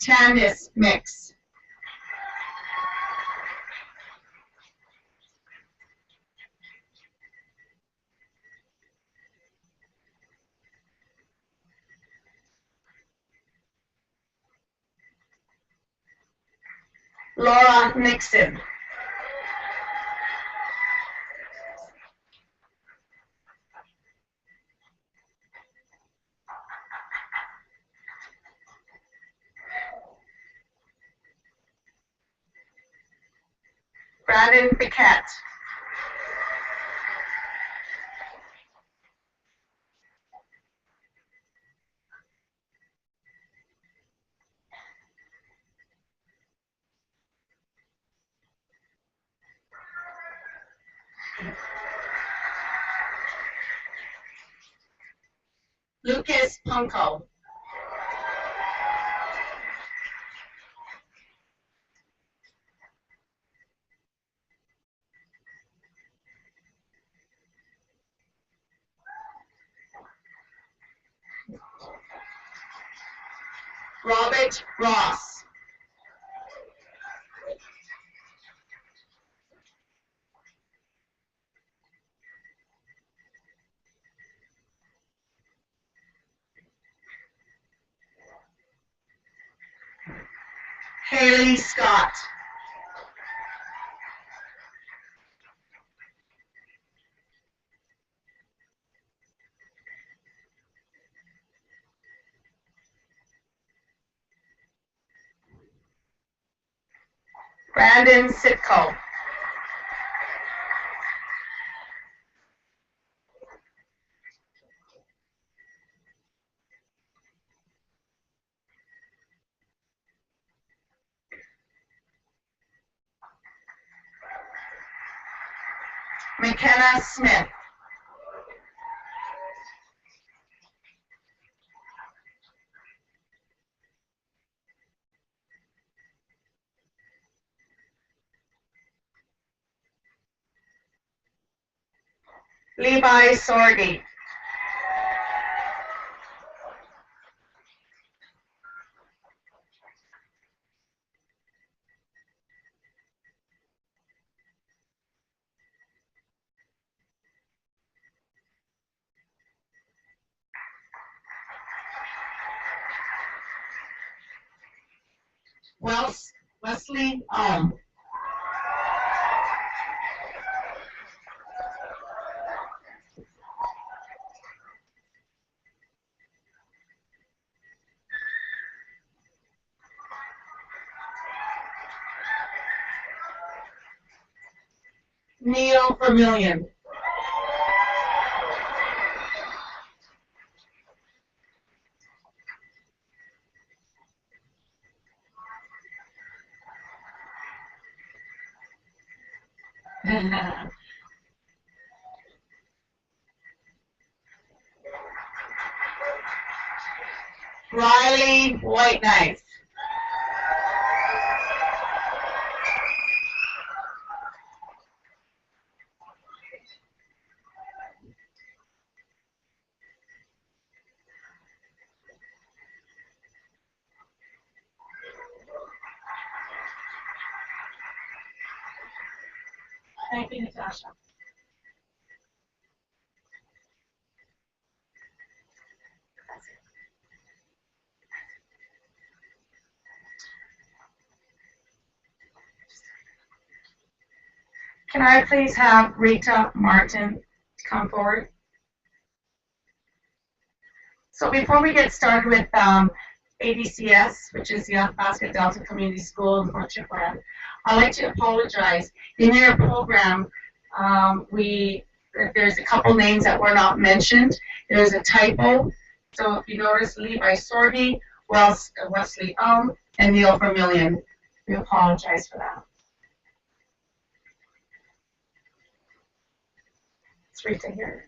Candice Mix. Laura Nixon. Brandon Biquette. Lucas Punko. Robert Ross. Haley Scott. Brandon Sitko. McKenna Smith. Levi Sorgi. Wesley Alm. Neil Vermillion. Riley White Knife. Thank you, Natasha. Can I please have Rita Martin come forward? So before we get started with ADCS, which is the Athabasca Delta Community School in Fort McMurray, I'd like to apologize. In your program, there's a couple names that were not mentioned. There's a typo. So if you notice, Levi Sorgi, Wesley and Neil Vermillion. We apologize for that. It's Rita here.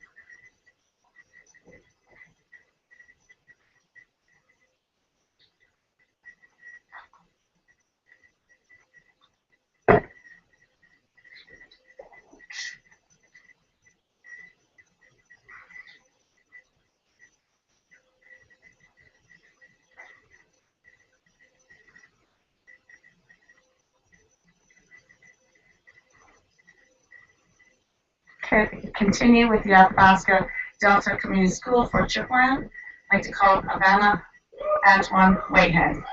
Okay, continue with the Athabasca Delta Community School for Chipland. I'd like to call Havana Antoine Whitehead.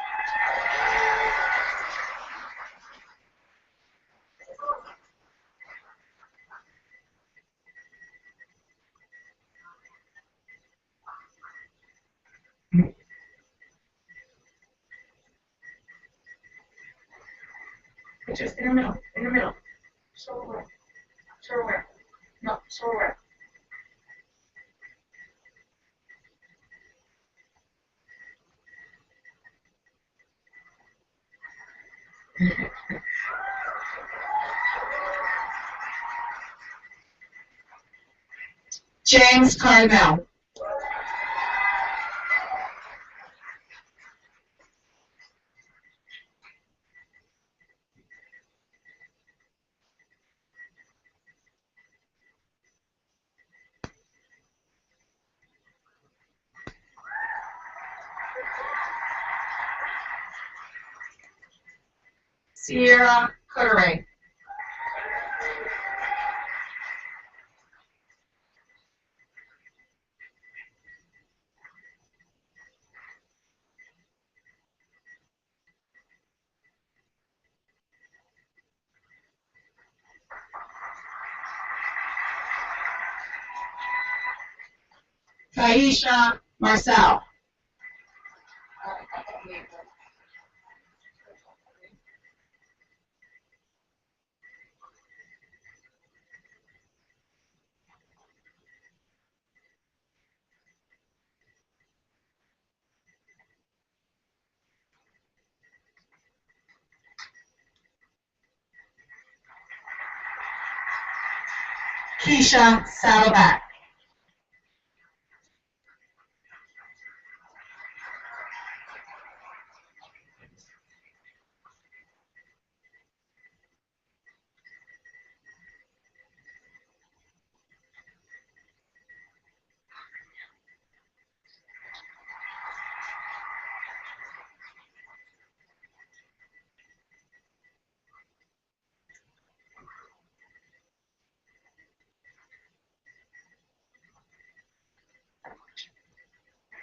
Just in the middle, in the middle. Show where? Show where? No, show where? James Carnell. Sierra Cutteray. Kaisha Marcel. Keisha Saddleback.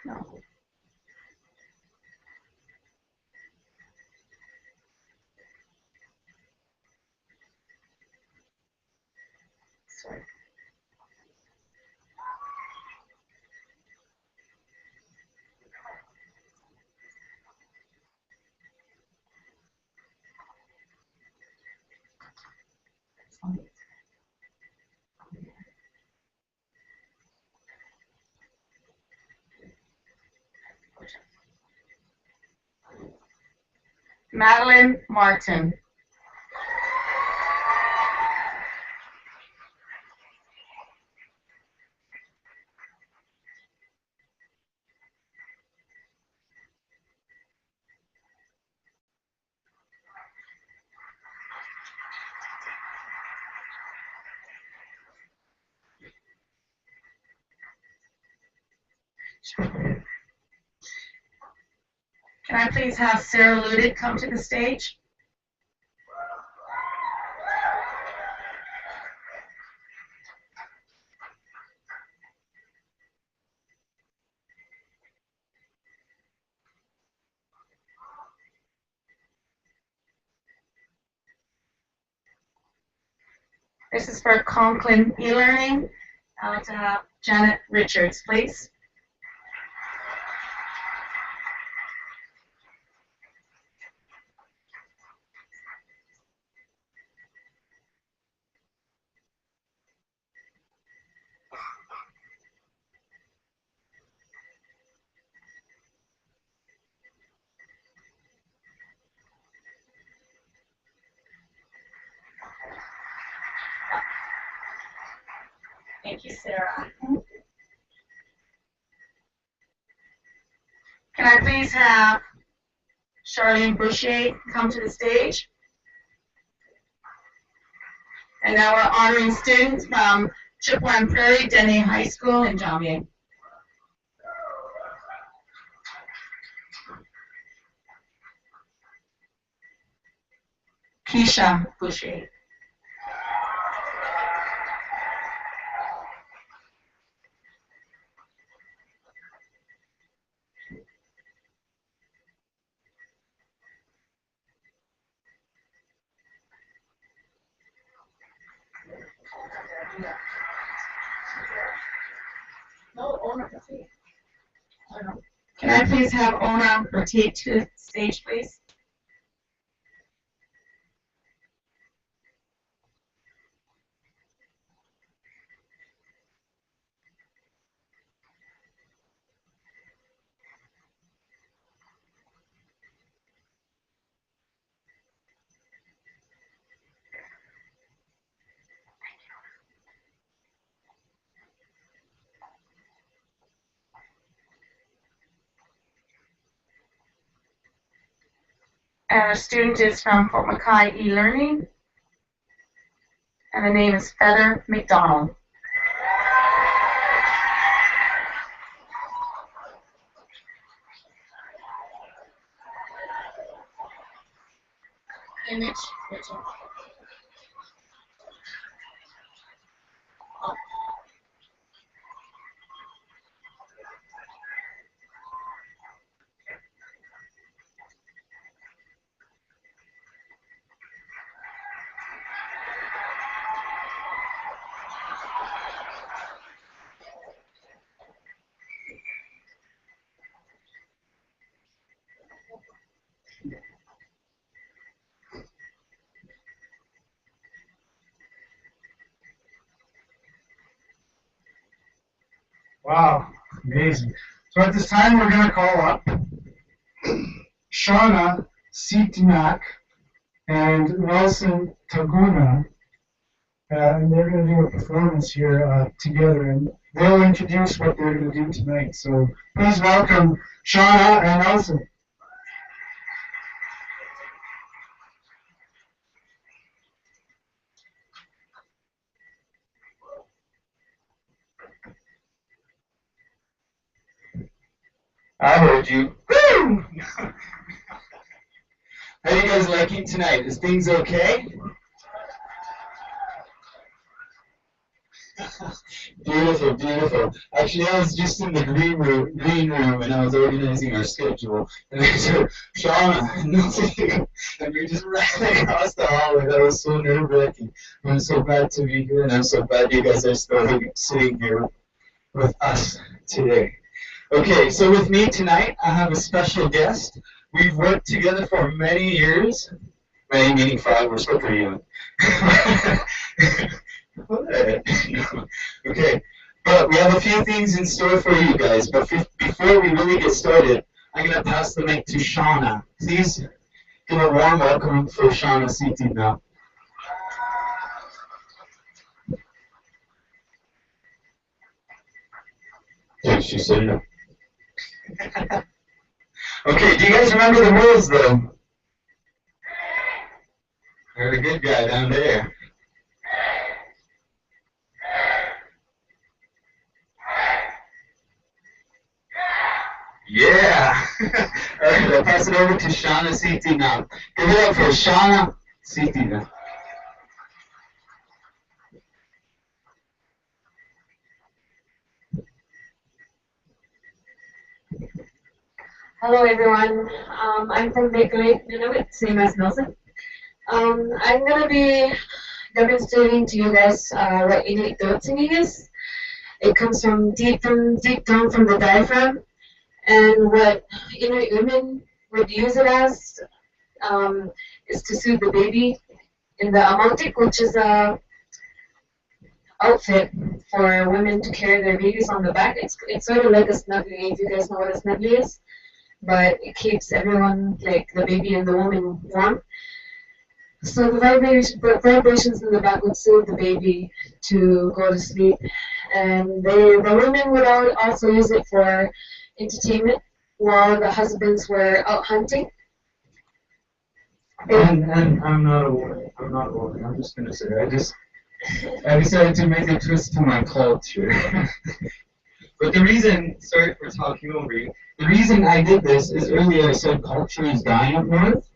No. Sorry. Madeline Martin. Can I please have Sarah Ludick come to the stage? This is for Conklin e-learning. I'd like to have Janet Richards, please. Thank you, Sarah. Can I please have Charlene Boucher come to the stage? And now we're honoring students from Chippewa Prairie Dene High School in Jambier. Keisha Boucher. No, Ona Petit. Can I please have Ona Petit to the stage, please? And our student is from Fort McMurray e-learning. And the name is Feather McDonald. Image. Wow, amazing. So at this time, we're going to call up Shauna Sitimak and Nelson Taguna, and they're going to do a performance here together, and they'll introduce what they're going to do tonight. So please welcome Shauna and Nelson. I heard you. Woo! How are you guys liking tonight? Is things okay? Beautiful, beautiful. Actually, I was just in the green room, and I was organizing our schedule. And I said, Shauna, and Nelson, and we just ran across the hallway. That was so nerve-wracking. I'm so glad to be here, and I'm so glad you guys are still sitting here with us today. Okay, so with me tonight, I have a special guest. We've worked together for many years. Many, meaning 5, we're still pretty young. Okay, but we have a few things in store for you guys. But before we really get started, I'm going to pass the mic to Shauna. Please give a warm welcome for Shauna Siti now. Yeah, she said no. Okay, do you guys remember the rules though? Very good guy down there. Yeah! Alright, I'll pass it over to Shauna Siti now. Give it up for Shauna Siti now. Hello everyone, I'm from Baker Lake, Inuit, same as Nelson. I'm going to be demonstrating to you guys what Inuit throat singing is. It comes from deep down from the diaphragm, and what Inuit women would use it as is to soothe the baby in the amaltik, which is a outfit for women to carry their babies on the back. It's sort of like a snuggly, if you guys know what a snuggly is. But it keeps everyone, like the baby and the woman, warm. So the vibrations in the back would soothe the baby to go to sleep. And the women would also use it for entertainment while the husbands were out hunting. And I'm not a woman. I'm just going to say, I decided to make a twist to my culture. But the reason, sorry for talking over you, the reason I did this is earlier I said culture is dying up north.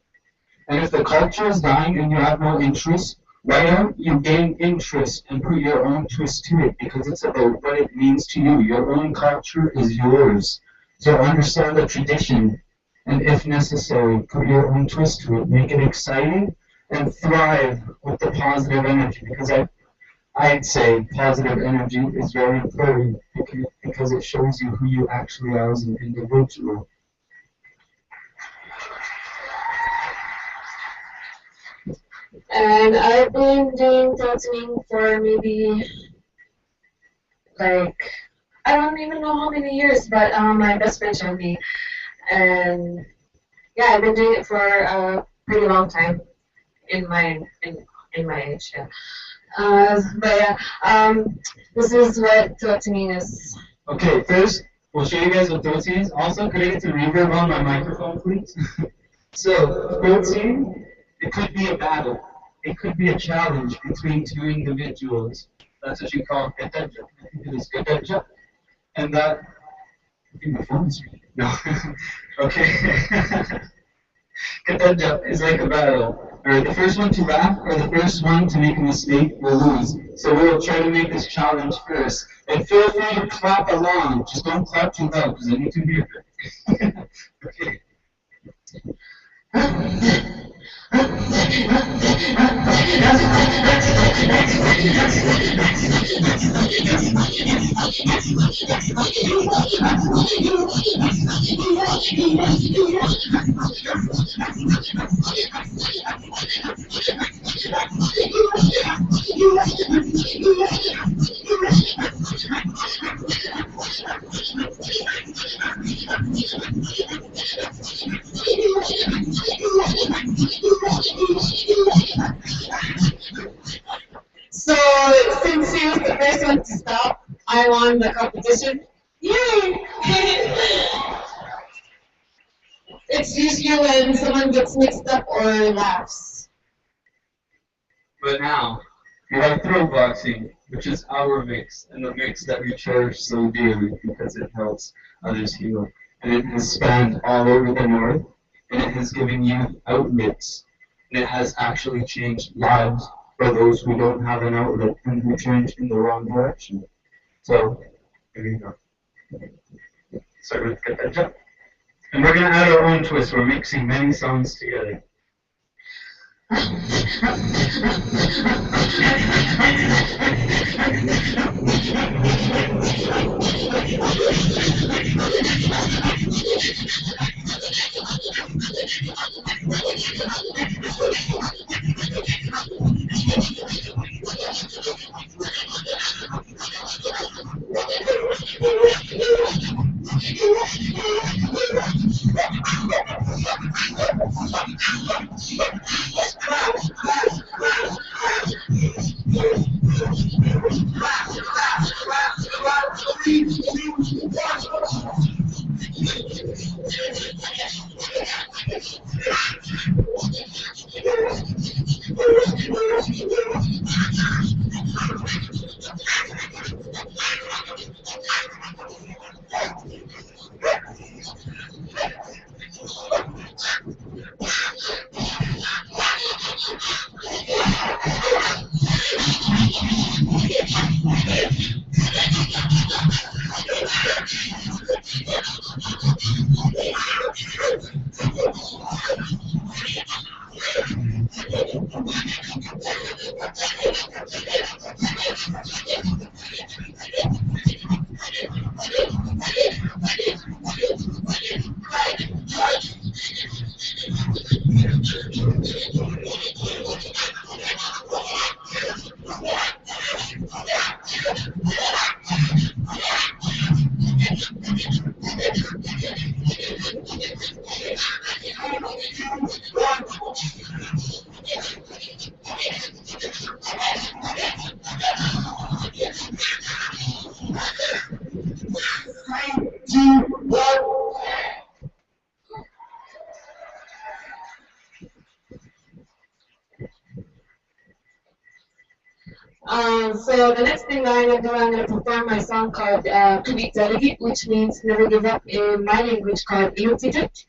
And if the culture is dying and you have no interest, why don't you gain interest and put your own twist to it? Because it's about what it means to you. Your own culture is yours. So understand the tradition. And if necessary, put your own twist to it. Make it exciting and thrive with the positive energy. Because I'd say positive energy is very important because it shows you who you actually are as an individual. And I've been doing throat singing for maybe, like, I don't even know how many years, but my best friend showed me. And yeah, I've been doing it for a pretty long time in my age. Yeah. But yeah, this is what throat singing is. Okay, first we'll show you guys what throat singing is. Also, could I get the reverb on my microphone, please? So, 14, it could be a battle. It could be a challenge between two individuals. That's what you call kataja. I think it is kataja. And that, I think my phone's ringing. No. Okay. Kataja is like a battle. Or the first one to laugh or the first one to make a mistake will lose. So we'll try to make this challenge first. And feel free to clap along. Just don't clap too loud because I need to hear it. Okay. So since he was the first one to stop, I won the competition. Yay! It's usually when someone gets mixed up or laughs. But now, we have throw boxing, which is our mix, and the mix that we cherish so dearly because it helps others heal. And it has spanned all over the north, and it has given you outlets, and it has actually changed lives for those who don't have an outlet and who change in the wrong direction. So, here we go. Start with Kataja. And we're going to add our own twist. We're mixing many songs together. So the next thing that I'm going to do, I'm going to perform my song called Kubit Delegate, which means never give up in my language called Inuit.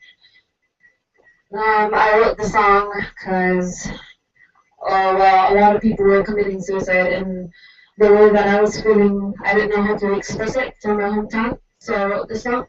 I wrote the song because, well, a lot of people were committing suicide, and the way that I was feeling, I didn't know how to express it from my hometown, so I wrote this song.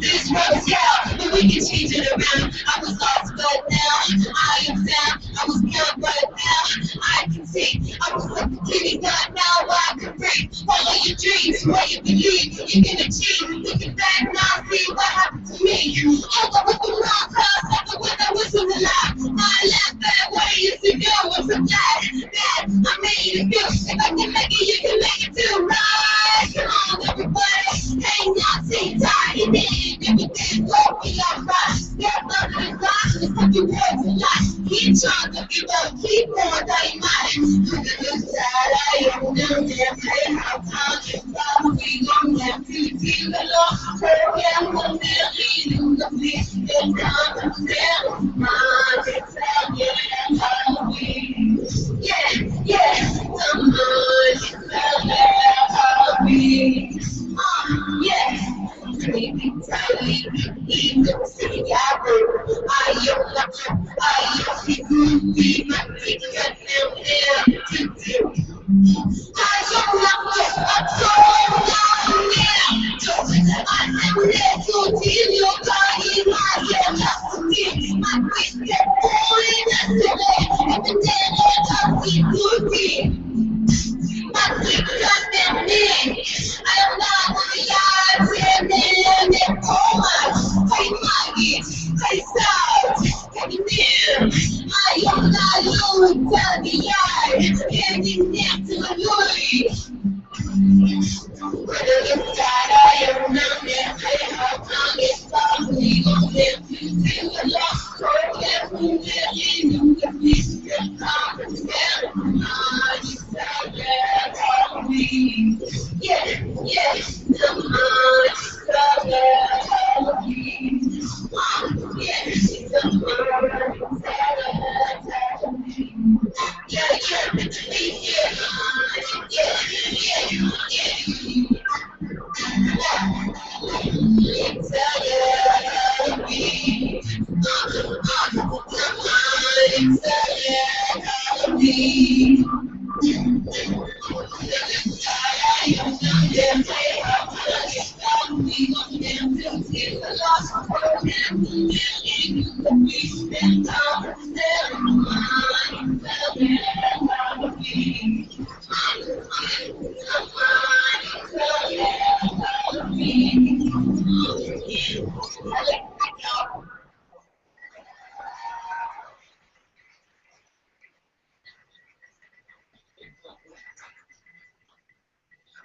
This world is hell, but we can change it around. I was lost, but now I am found. I was young, but now I can see. I was suffocating, but now I can breathe. Follow your dreams, what you believe you can achieve. Looking back now, see what happened to me. Hold up with the wrong cause, after when I was in the lie. I left that way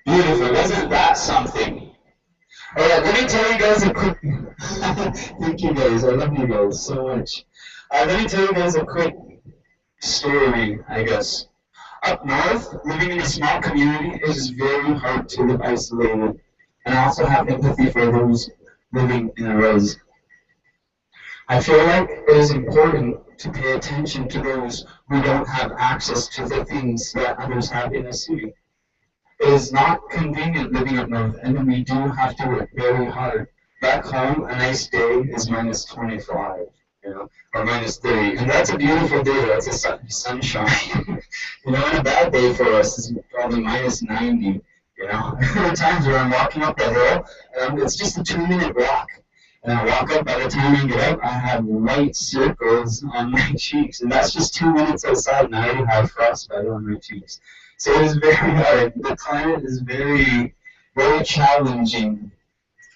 Beautiful, wasn't that something? Alright, let me tell you guys a quick thank you guys, I love you guys so much. Let me tell you guys a quick story, I guess. Up north, living in a small community is very hard to live isolated. And I also have empathy for those living in a res. I feel like it is important to pay attention to those who don't have access to the things that others have in a city. It is not convenient living up north, and we do have to work very hard. Back home, a nice day is minus 25, or minus 30, and that's a beautiful day. That's a sunshine. And a bad day for us is probably minus 90. There are times where I'm walking up the hill, and it's just a 2-minute walk. And I walk up, by the time I get up, I have white circles on my cheeks, and that's just 2 minutes outside, and I already have frostbite on my cheeks. So it is very hard. The climate is very, very challenging.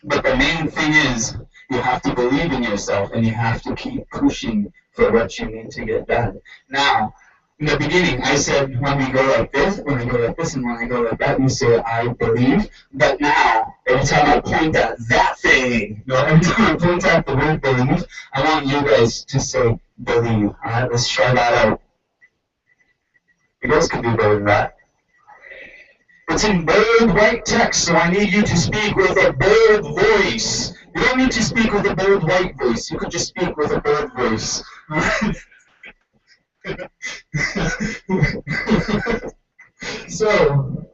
But the main thing is, you have to believe in yourself, and you have to keep pushing for what you need to get done. Now, in the beginning, I said when we go like this, when I go like this, and when I go like that, you say, I believe. But now, every time I point at that thing, every time I point at the word believe, I want you guys to say believe. All right, let's try that out. You guys can do better than that. It's in bold white text, so I need you to speak with a bold voice. You don't need to speak with a bold white voice. You could just speak with a bold voice. So,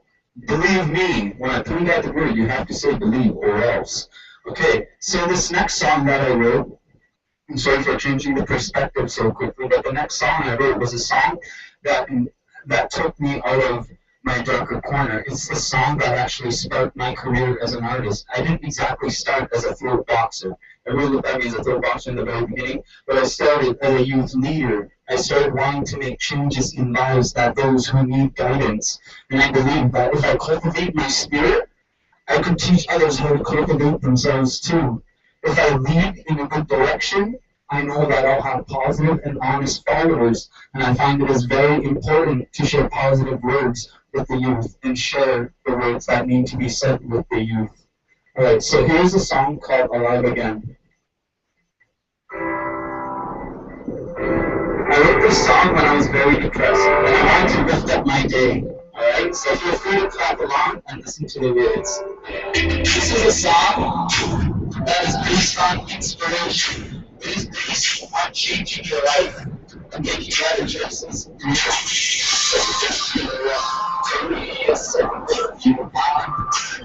believe me, when I point out the word, you have to say believe or else. Okay, so this next song that I wrote, I'm sorry for changing the perspective so quickly, but the next song I wrote was a song that took me out of my darker corner. It's the song that actually sparked my career as an artist. I didn't exactly start as a throat boxer. I really looked at me as a throat boxer in the very beginning, but I started as a youth leader. I started wanting to make changes in lives that those who need guidance. And I believe that if I cultivate my spirit, I could teach others how to cultivate themselves too. If I lead in a good direction, I know that I'll have positive and honest followers, and I find it is very important to share positive words with the youth and share the words that need to be said with the youth. Alright, so here's a song called Alive Again. I wrote this song when I was very depressed, and I wanted to lift up my day. Alright, so feel free to clap along and listen to the lyrics. This is a song that is based on inspiration. It is based on changing your life and making better choices. Yes,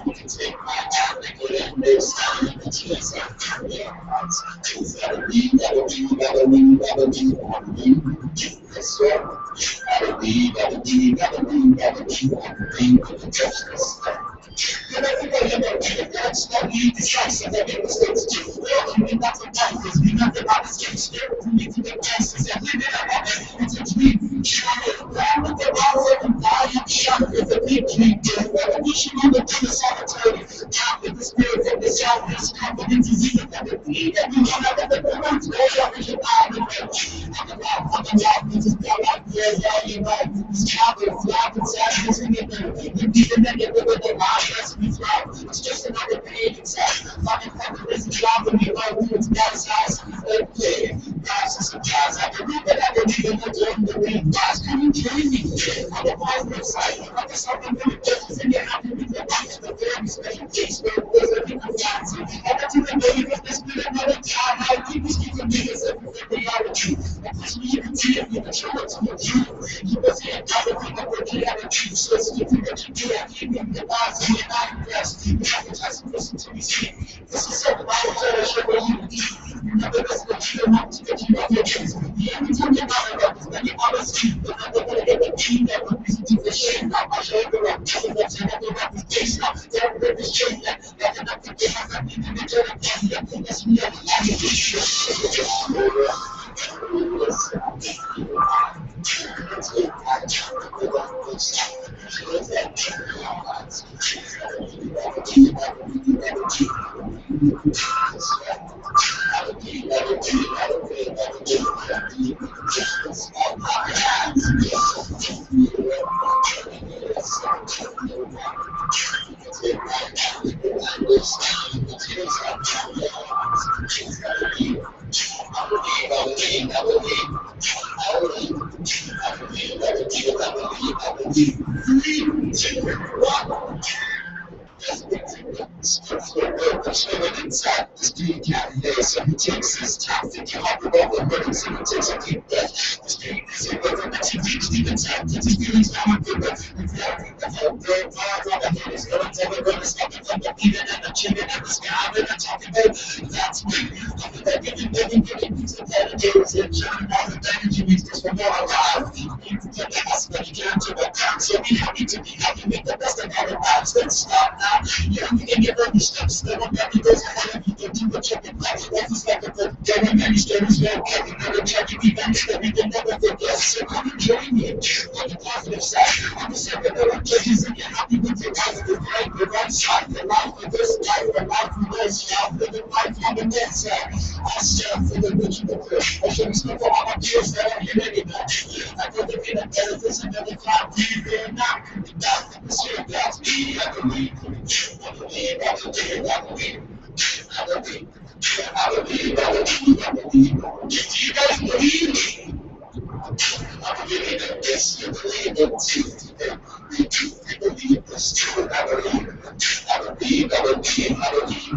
you can take my hand and put it in this time. It's just another page itself. Fucking this job when you go through its best house. Guys, it's a jazz. I believe that I believe in the doing the real guys. Can you join me? On the positive side, I'm just something really different. And you have to be the life of the very special case where there's a people fancy. I got to the day that this been another time. How people speak to me as if it's reality. And push me even see if you can show it to the truth. You can see it, other people working at a truth. So it's different that you do that. Keep in the lives and you're not impressed. You have to just listen to me speak. This is something I will tell you where you eat. You never listen to you enough to get you off your chest. The only time you're not around is when you're on the street. But I'm never gonna get the team that would reason to for shame. Not my shoulder up. Nothing that's in the reputation. Don't rip this chain. Nothing up to get my family. And they're trying to get me up. That's me up. I'm a inside this dream cat there, so he takes his time, thinking hard about the murder, so he takes a deep breath. This dream is a river that he reached deep inside, that his feelings now in river. And the whole bird fire on the head is going to never gonna stop it from the beating and the chilling and the sky that I'm talking about. That's me. After that, getting beats the predators and showing all the damage he makes this for more alive. He needs to get the house, but he can't do it. So be happy to be happy, make the best of our lives. Let's stop now. You don't need to get every step, still on every goes ahead of you. Don't do what you can like. Life is like a book. There are many stories where every never check if events that we can never forget. So come and join me on the positive side. On the second of our judges and you're happy with your life. The right side, the life of this life, the life of this life, living life on the net side. I stand for the rich and the poor. I shouldn't speak for all my peers that are here anymore. I go to be the benefits and never find me. They're not coming back. This year, that's me. I believe. I believe. I believe. I believe. I believe. I believe. I believe. I believe. Do you guys believe? I believe in this. You believe it too. You believe this too. I believe. I believe. I believe. I believe.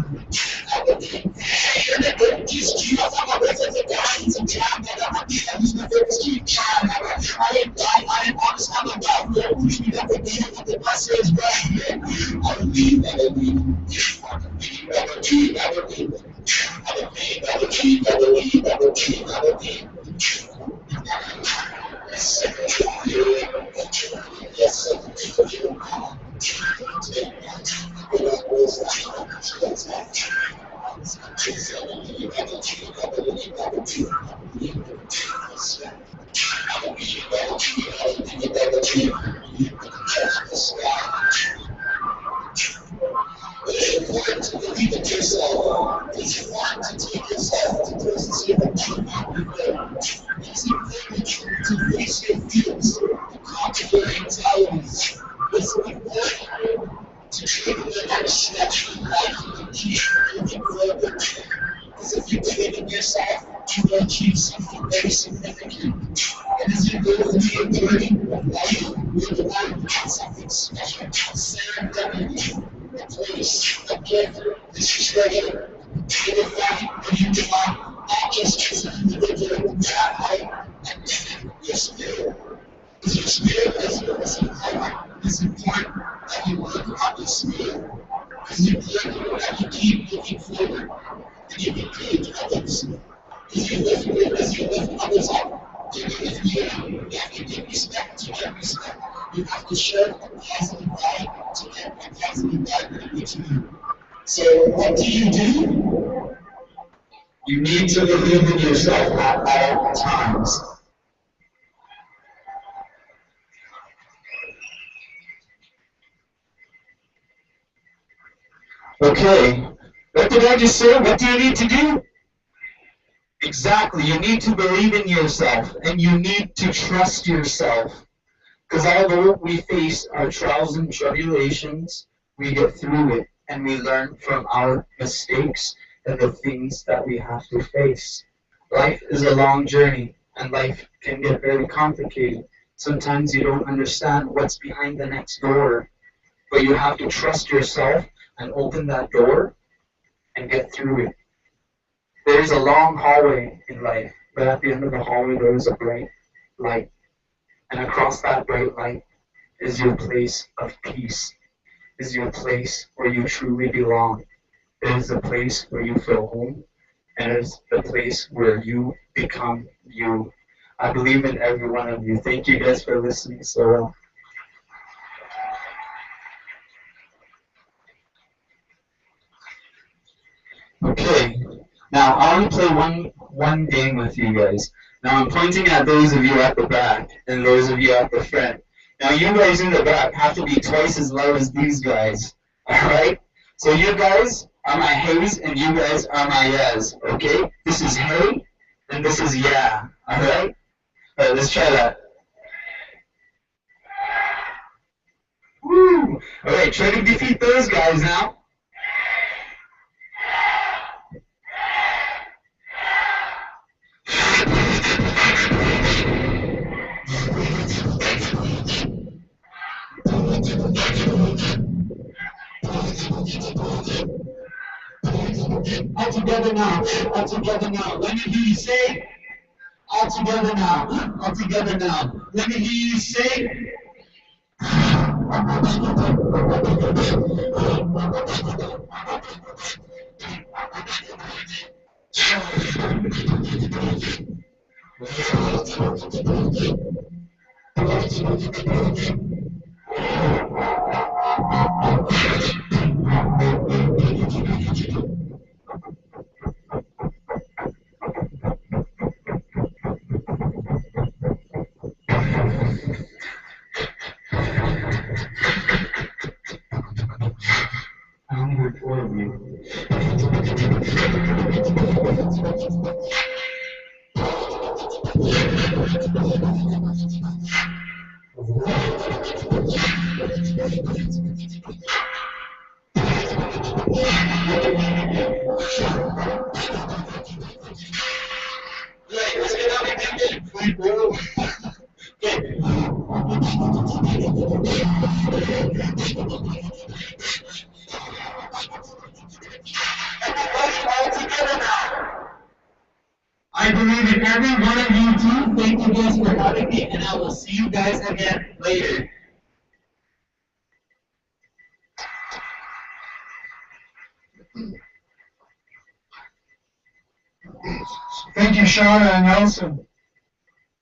I believe. And it wouldn't just keep us on my way to the guidance of time. And I believe I used to feel this keep trying. I ain't lying. I ain't honest. I'm about real. Push me up again. But the bus is right. I believe. I believe. I believe. I believe. I believe. I believe. I believe. I believe. I believe. I believe. Yes, it's important to believe in yourself. It's important to take yourself to places you have never been before. It's important to face your fears, to conquer your anxieties. It's important to take the next step in life. yourself, you will achieve something very significant. And as you go through your journey of life, you will learn something special, serendipity, a place, a gift, this is where you will find where you belong, not just as an individual, but at home, and your spirit. Because your spirit is important. It's important that you work on your spirit. Because it's important that you keep moving forward and you be good to others. As you lift others up, you lift you up. You have to give respect to get respect. You have to share a positive vibe to get a positive vibe with you. So what do? You need to believe in yourself at all times. Okay, what did I just say? What do you need to do? Exactly, you need to believe in yourself and you need to trust yourself. Because although we face our trials and tribulations, we get through it and we learn from our mistakes and the things that we have to face. Life is a long journey and life can get very complicated. Sometimes you don't understand what's behind the next door, but you have to trust yourself and open that door and get through it. There is a long hallway in life, but at the end of the hallway there is a bright light. And across that bright light is your place of peace, is your place where you truly belong. It is the place where you feel home, and it is the place where you become you. I believe in every one of you. Thank you guys for listening so well. Okay, now I want to play one game with you guys. Now I'm pointing at those of you at the back and those of you at the front. Now you guys in the back have to be twice as loud as these guys. Alright? So you guys are my heys and you guys are my yes. Okay? This is hey and this is yeah. Alright? Alright, let's try that. Woo! Alright, try to defeat those guys now. All together now, all together now. Let me hear you say, all together now, all together now. Let me hear you say. I only heard 4 of you. I believe in every one of you too. Thank you guys for having me, and I will see you guys again later. Thank you, Shauna and Nelson.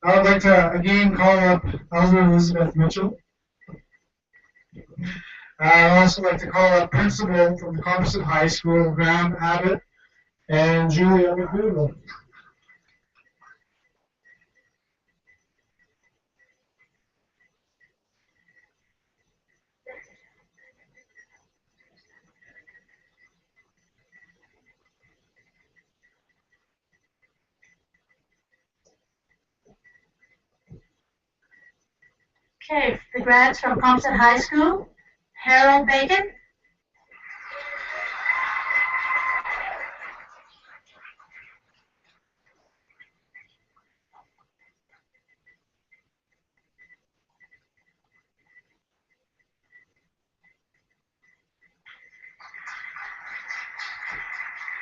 I would like to again call up Elder Elizabeth Mitchell. I'd also like to call up Principal from the Composite High School, Graham Abbott, and Julia McDougall. Okay, the grads from Composite High School, Harold Bacon.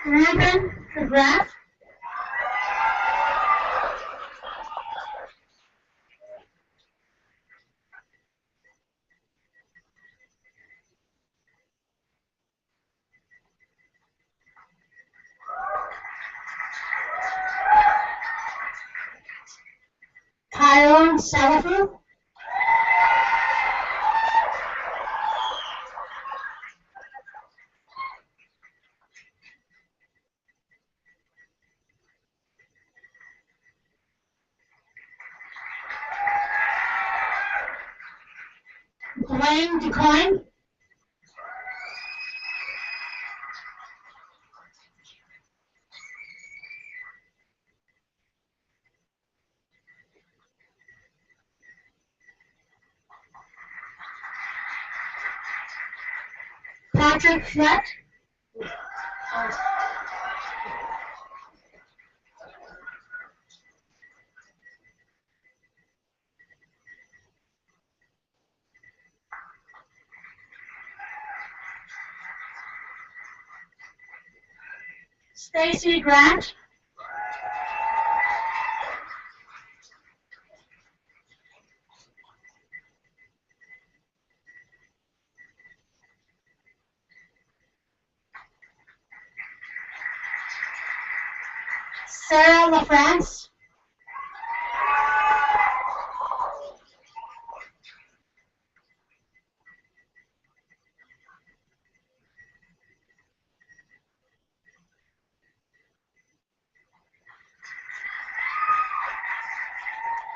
Ruben McGrath. Tyrone Salafu. Glenn DeCoin. Patrick Flett. Stacy Grant. Sarah LaFrance.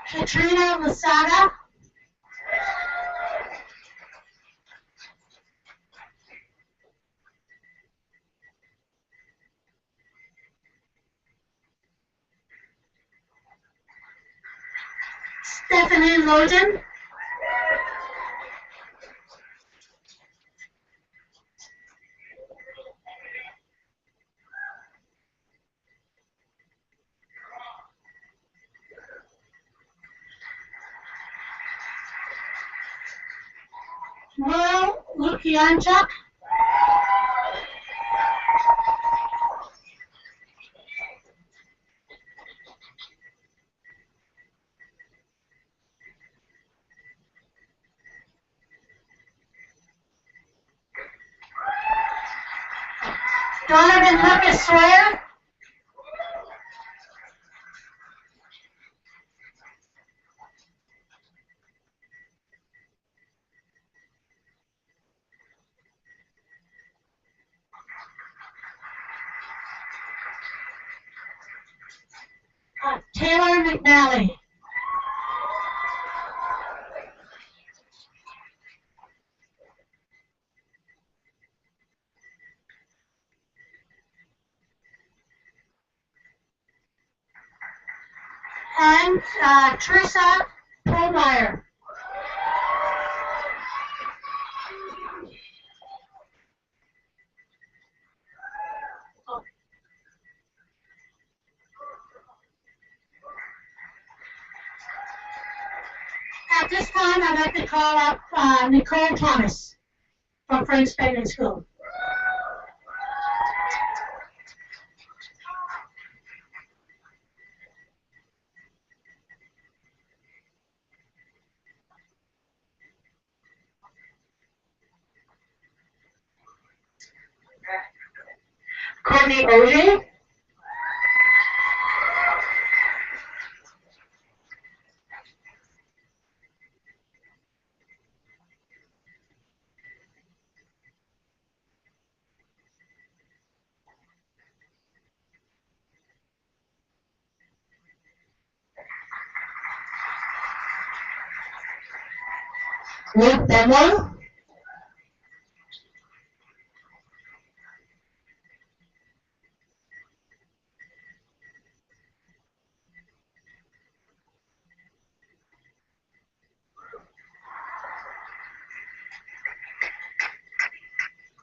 Katrina Lasaga. Stephanie Loden. Will Lukianchuk. Donovan Lucas Sawyer. Taylor McNally. And Teresa Polmeyer. At this time, I'd like to call up Nicole Thomas from Frank Spelling School. Courtney Oje. Luke Bedwell.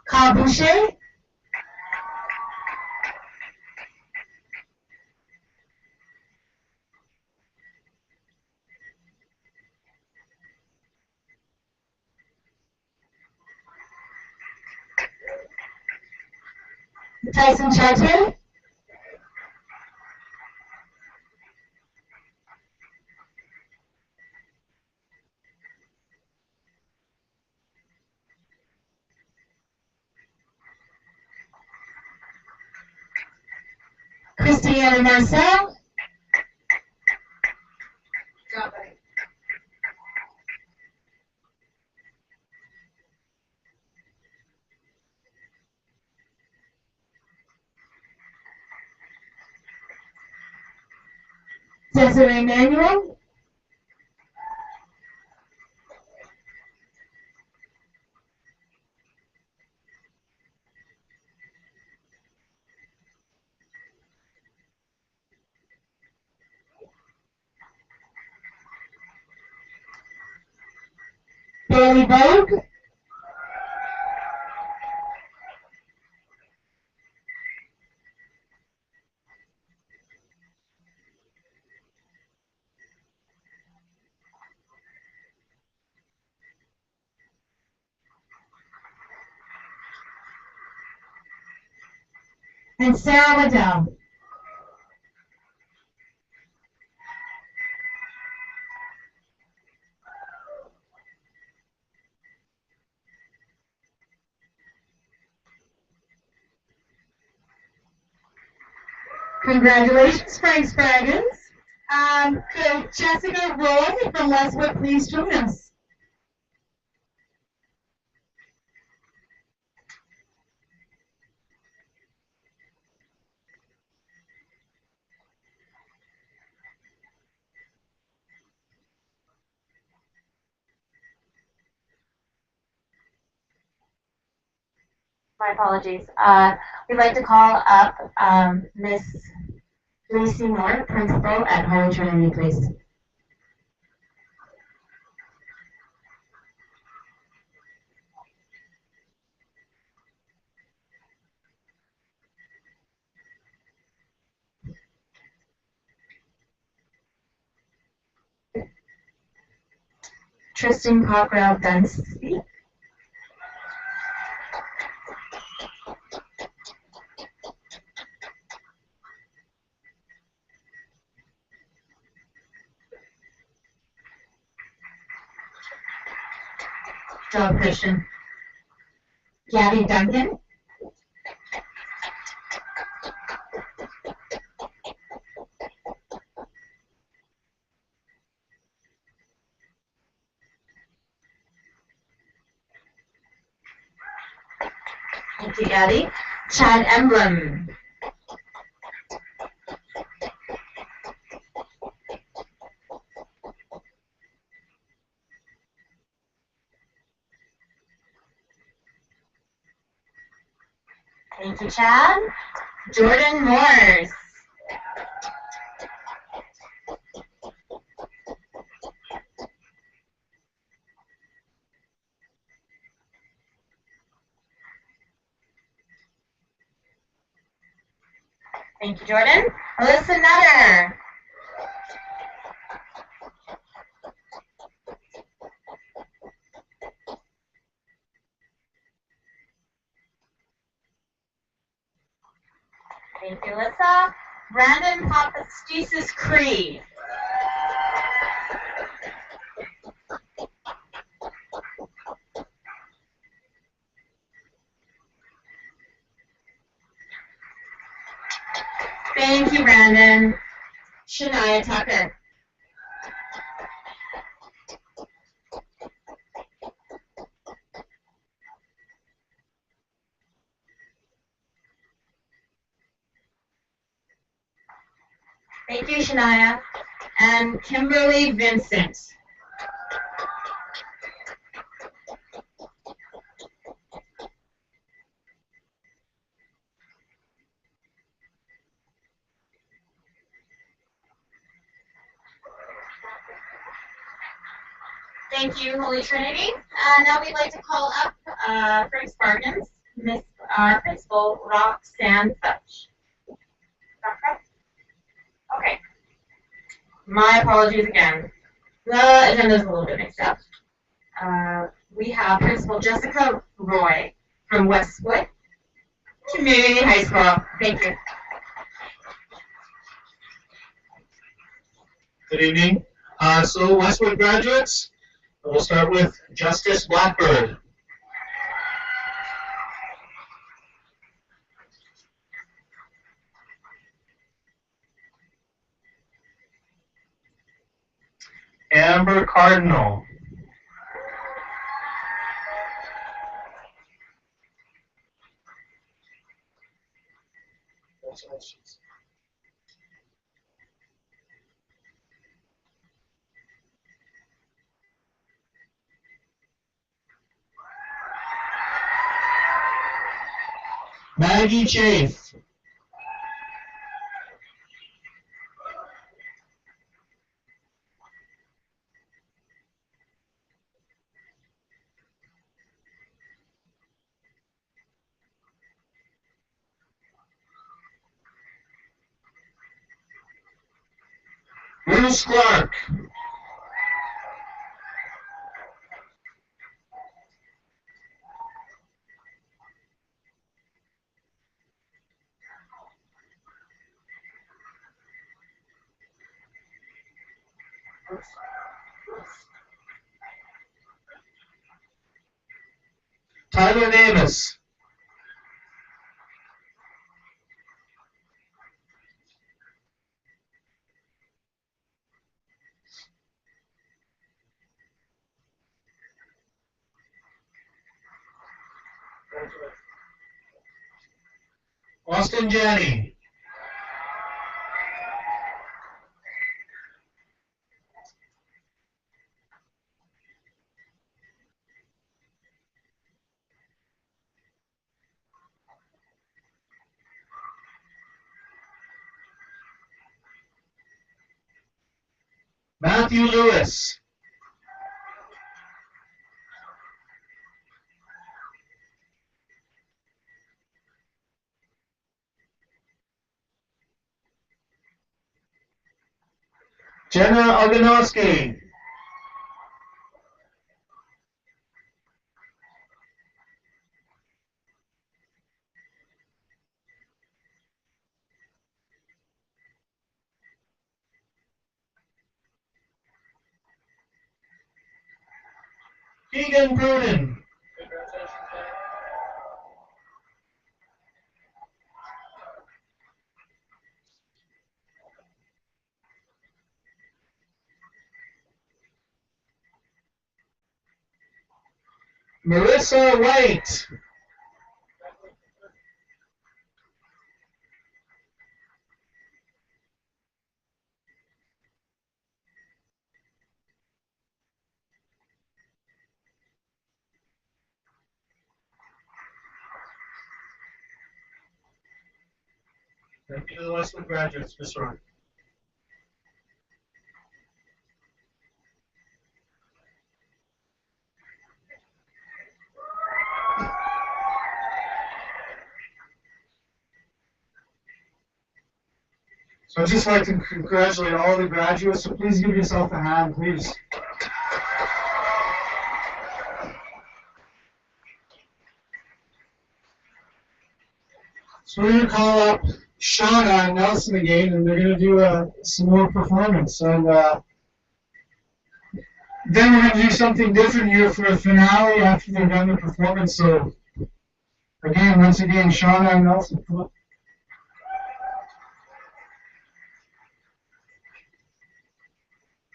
Carl Boucher. Tyson Chartier. Christiana Marcel. Desiree Manuel. Bailey Vogue. And Sarah Waddell. Congratulations, Frank Spraggins. Could Jessica Roy from Westwood please join us? My apologies. We'd like to call up Miss Lucy Moore, Principal at Holy Trinity, please. Tristan Cockrell Dunsey. Joe Christian. Gabby Duncan. Thank you, Gabby. Chad Emblem. Thank you, Chad. Jordan Morse. Thank you, Jordan. Alyssa Nutter. Thank you, Alyssa. Brandon Papastesis Cree. Thank you, Brandon. Shania Tucker. Thank you, Shania. And Kimberly Vincent. Thank you, Holy Trinity. Now we'd like to call up Frank Spartans, Miss Principal Roxanne Fetch. Okay. My apologies again. The agenda's a little bit mixed up. We have Principal Jessica Roy from Westwood, Community High School. Thank you. Good evening. So Westwood graduates, we'll start with Justice Blackbird. Amber Cardinal. Maggie Chafe. Bruce Clark. Tyler Davis. Austin Janney. Matthew Lewis. Jenna Oganowski. Keegan Pruden. Marissa White. Thank you to the Westwood graduates, Ms. Roy. So I'd just like to congratulate all the graduates, so please give yourself a hand, please. So we're going to call up Shauna and Nelson again, and they're going to do some more performance. And then we're going to do something different here for a finale after they're done the performance. So again, once again, Shauna and Nelson.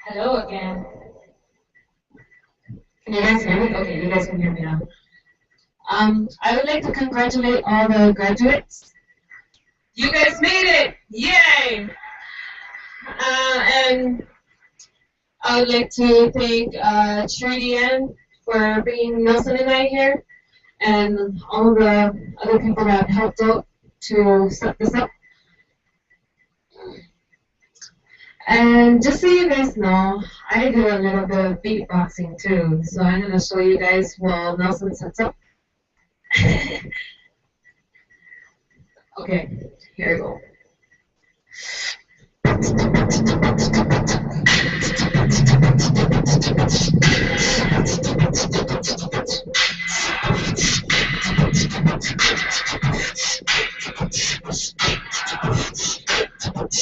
Hello again. Can you guys hear me? Okay, you guys can hear me now. I would like to congratulate all the graduates. You guys made it! Yay! And I would like to thank Trudy Ann for bringing Nelson and I here, and all the other people that helped out to set this up. And just so you guys know, I do a little bit of beatboxing too, so I'm going to show you guys while Nelson sets up. Okay, here we go. I'm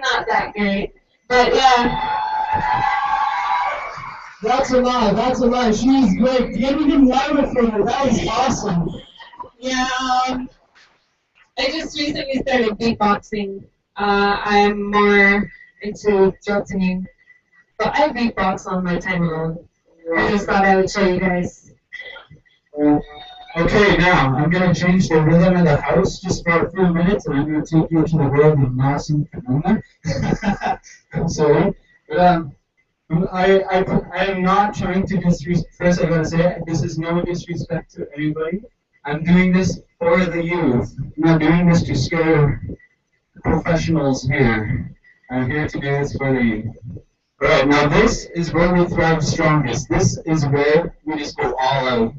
not that great, but yeah. That's a lie. That's a lie. She's great. Get even louder for her. That was awesome. Yeah, I just recently started beatboxing. I'm more into throat singing, but I beatbox on my time alone. I just thought I would show you guys. Okay, now I'm going to change the rhythm of the house just for a few minutes, and I'm going to take you to the world of Nelson Pomona. I'm sorry. But, I am not trying to disrespect. First, I gotta say, this is no disrespect to anybody. I'm doing this for the youth. I'm not doing this to scare professionals here. I'm here to do this for the youth. Alright, now this is where we thrive strongest. This is where we just go all out.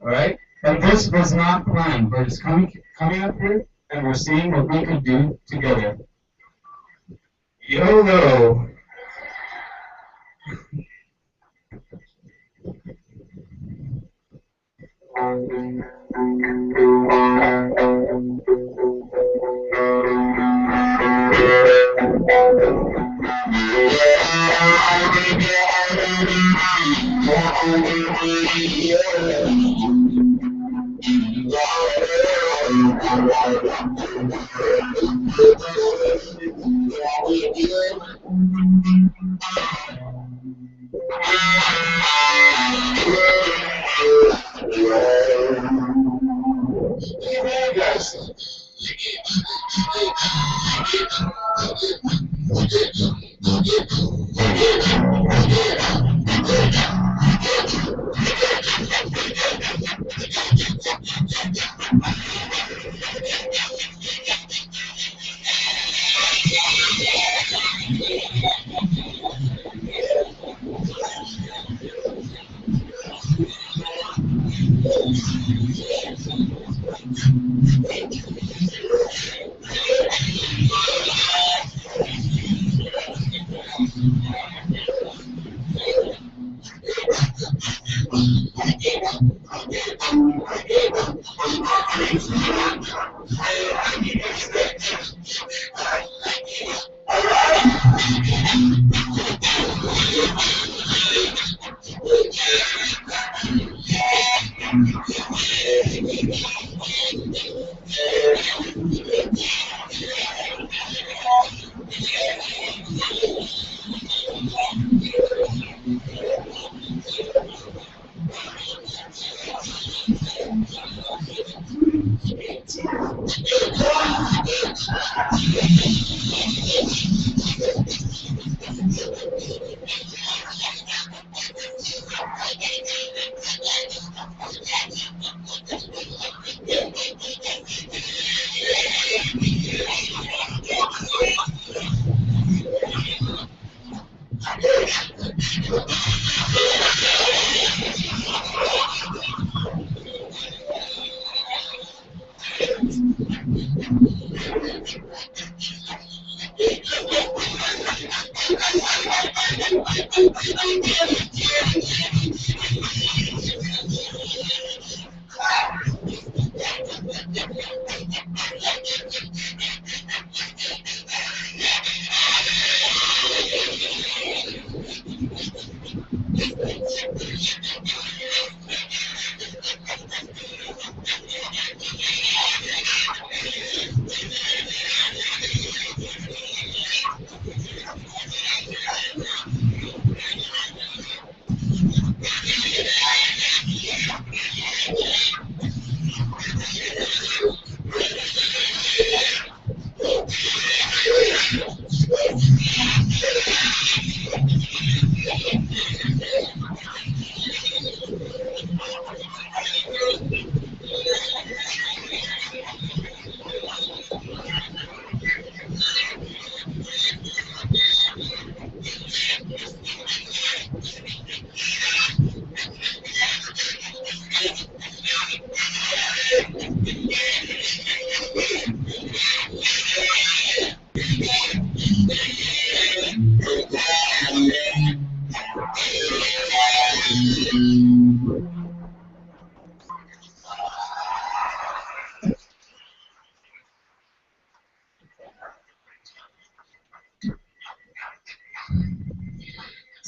Alright? And this was not planned. We're just coming up here and we're seeing what we could do together. YOLO!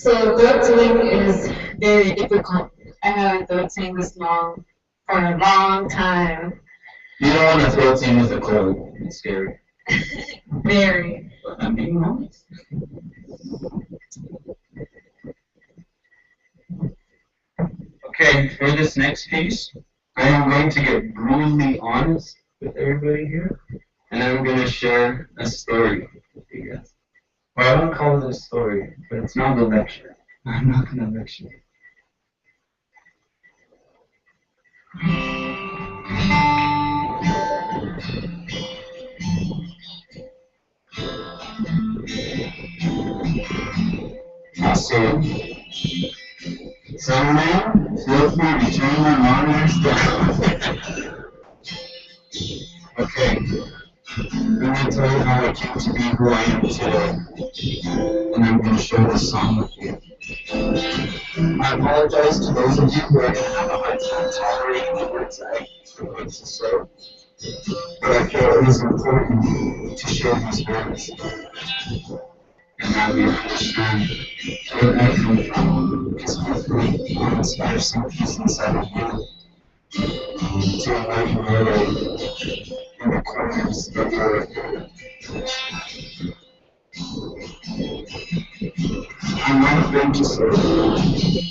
So throat singing is very difficult. I haven't throat sing this long for a long time. You don't want to throat sing with a cold. It's scary. Very. But I'm being honest. Okay, for this next piece, I am going to get brutally honest with everybody here, and I'm going to share a story with you guys. Well, I won't call it a story, but it's not a lecture. I'm not going to lecture. So, someone feel free to turn my monitors down. Okay, I'm going to tell you how I came to be who I am today, and I'm going to share this song with you. I apologize to those of you who are going to have a hard time tolerating the words I'm going to say, but I feel it is important to share these words, and that we understand where I come from, because hopefully it will inspire some peace inside of you to enlighten your life in the corners of your life. I'm not afraid to say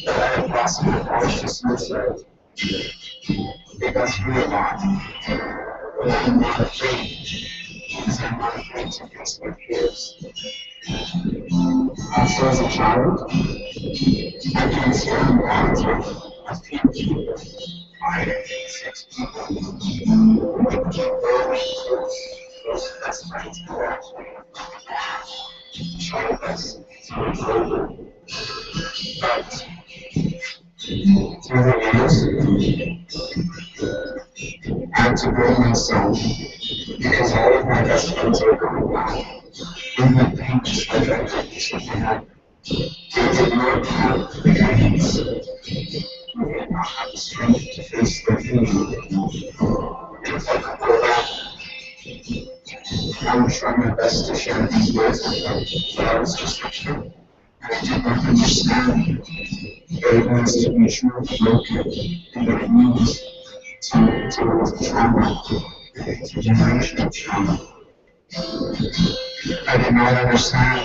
that I have lost my voice to suicide, because we are not. But I'm not afraid, because I'm not afraid to face my fears. Also, as a child, I can stand bonds with people, 5, 6 people, who became very close best friends who actually tried us to improve. But through the years, I had to grow myself because all of my best friends are going back. In my pain, just like I did had. They did not have the guidance. They did not have the strength to face their pain. And if I could go back, I would try my best to share these words with them. But I was just a kid, and I did not understand what it means to be truly broken, and what it means to deal with trauma, generational trauma. I did not understand,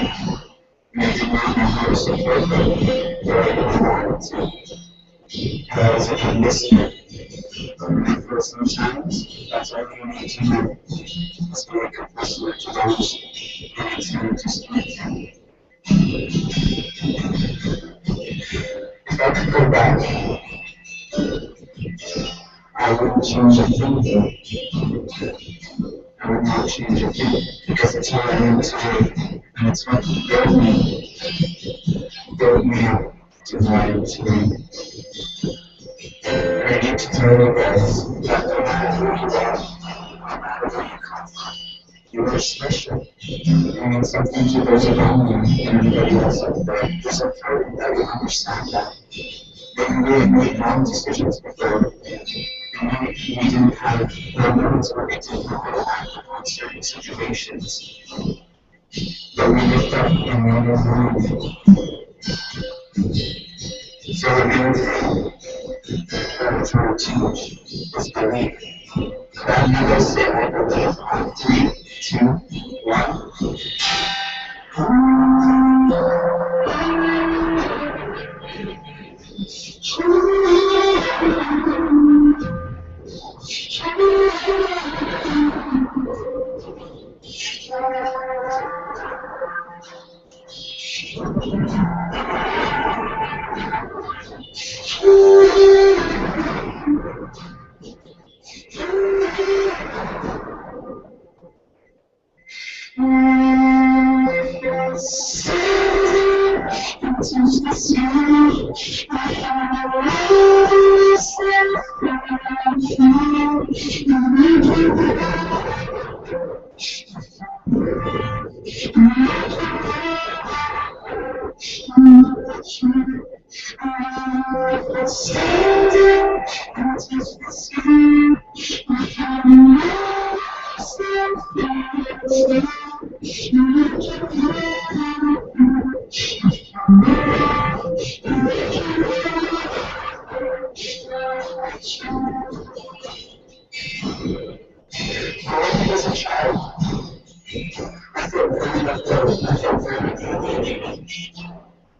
and I did not know how to support them, but I really wanted to. And I was a good listener. And for sometimes, that's all you need to know, is be a good listener to those who intend to speak to you. If I could go back, I wouldn't change a thing. I would not change a thing, because it's what I am today, and it's what built me up to who I am today. And I need to tell you guys that no matter who you are, no matter where you come from, you are special. You mean something to those around you and everybody else out there. It's important that we understand that. Maybe we have made wrong decisions before. We didn't have the words or we didn't know how to act upon certain situations. But we looked up and we understood. So the main thing that we're trying to teach is belief. That you guys say I believe on 3, 2, 1.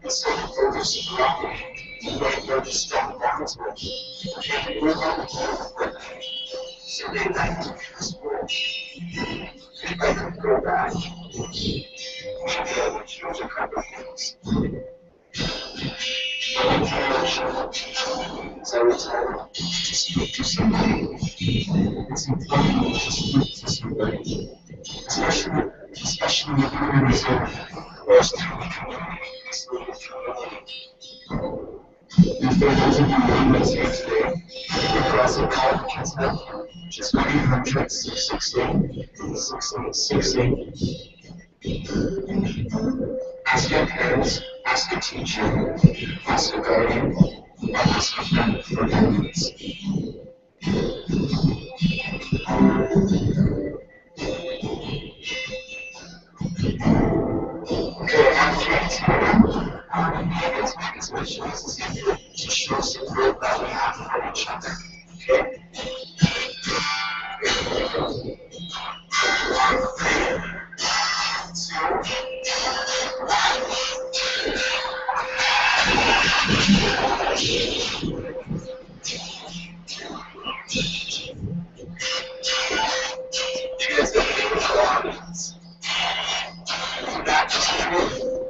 And so the focus of rocket, you might build strong bonds with, and we're on the board. So they like to passport. They like to go back. Maybe I would change a couple of things. So I would tell them to speak to somebody. It's important to speak to somebody, especially if you're in a zone where it's totally and for those of you who are here today, request a call to help. Just 1-800-668-6868. Ask your parents, ask a teacher, ask a guardian, or ask a friend for guidance. Okay, after it's let's make as much noise as you can to show support that we have for each other. Okay?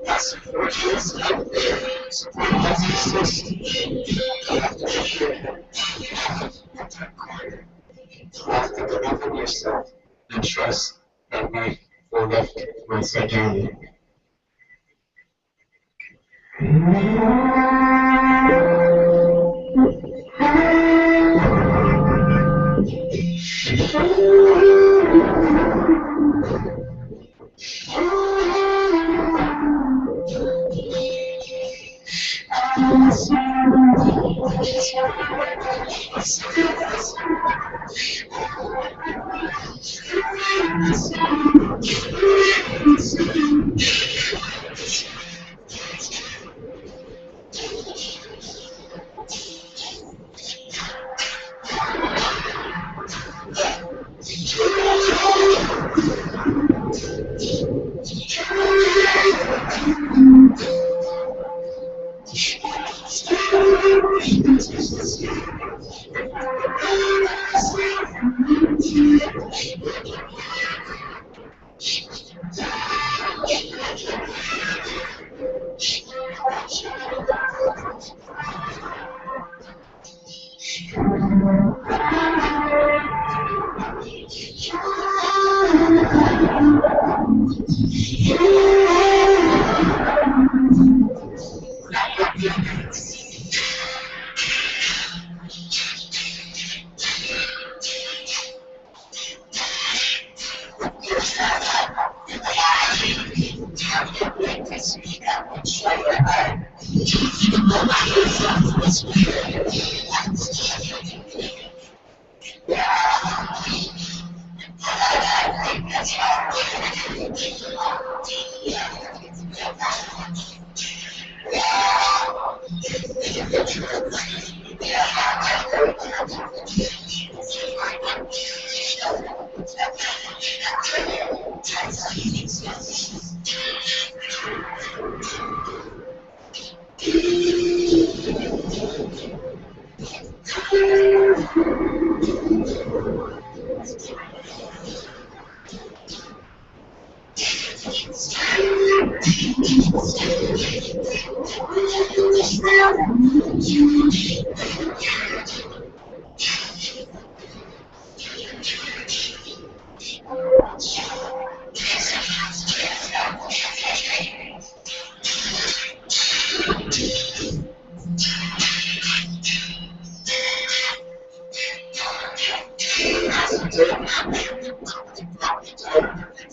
That support is out there. Support doesn't exist. You have to make sure that you have that corner. You have to believe in yourself and trust that life will lift you upside down.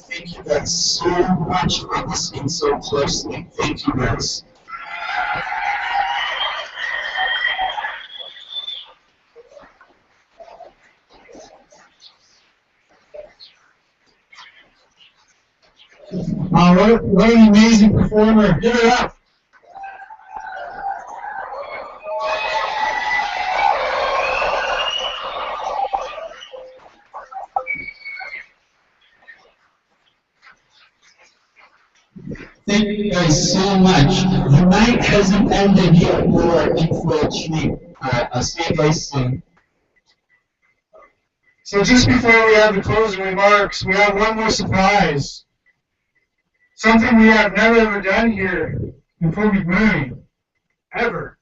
Thank you guys so much for listening so closely. Thank you guys. What an amazing performer. Give it up. Thank you guys so much. The night hasn't ended yet. We're in for a treat. Alright, I'll see you guys soon. So just before we have the closing remarks, we have one more surprise. Something we have never ever done here in Fort McMurray. Ever.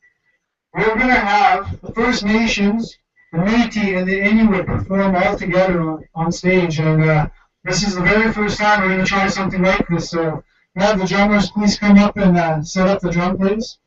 We're going to have the First Nations, the Metis, and the Inuit perform all together on stage. And this is the very first time we're going to try something like this. So have the drummers please come up and set up the drum, please.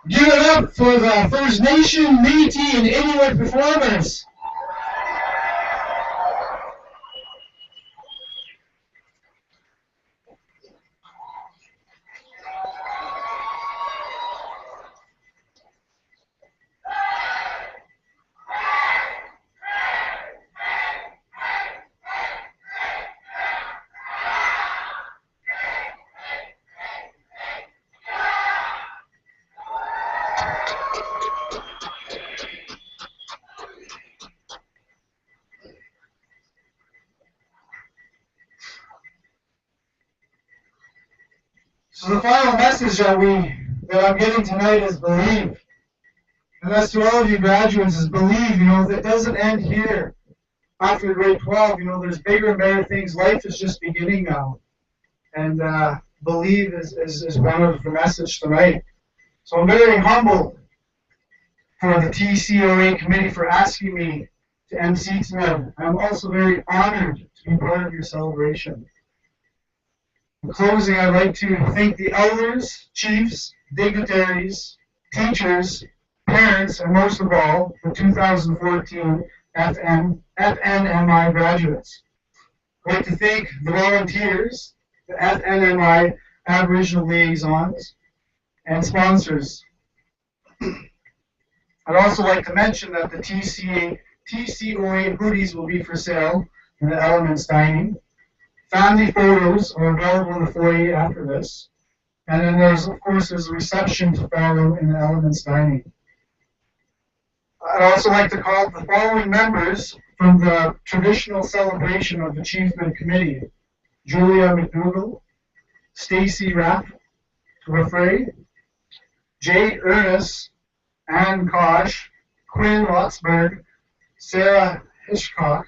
Give it up for the First Nation, Métis, and Inuit performers. So the final message that I'm getting tonight is believe. And that's to all of you graduates, is believe, that doesn't end here. After grade 12, there's bigger and better things. Life is just beginning now. And believe is one of the message tonight. So I'm very humbled for the TCOA committee for asking me to MC tonight. I'm also very honored to be part of your celebration. In closing, I'd like to thank the elders, chiefs, dignitaries, teachers, parents, and most of all, the 2014 FNMI graduates. I'd like to thank the volunteers, the FNMI Aboriginal liaisons, and sponsors. I'd also like to mention that the TCOA hoodies will be for sale in the Elements Dining. Family photos are available in the foyer after this. And then there's a reception to follow in the Elements Dining. I'd also like to call the following members from the traditional celebration of Achievement Committee: Julia McDougall, Stacy Raffray, Jade Ernest, Ann Kosh, Quinn Rotsberg, Sarah Hitchcock,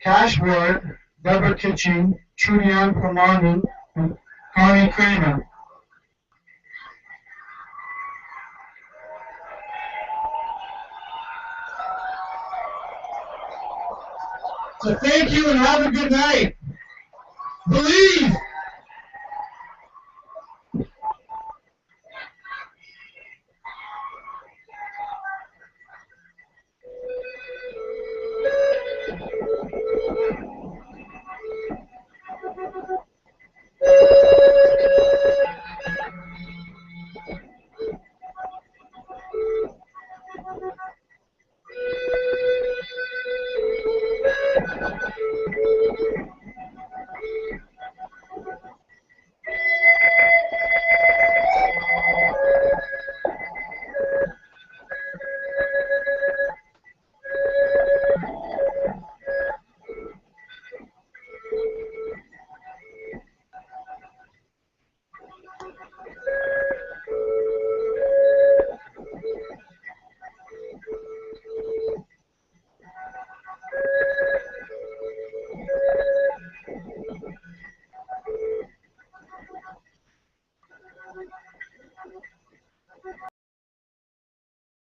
Cash Ward, Deborah Kitching, Trudian Pramondon, and Connie Kramer. So thank you and have a good night. Believe!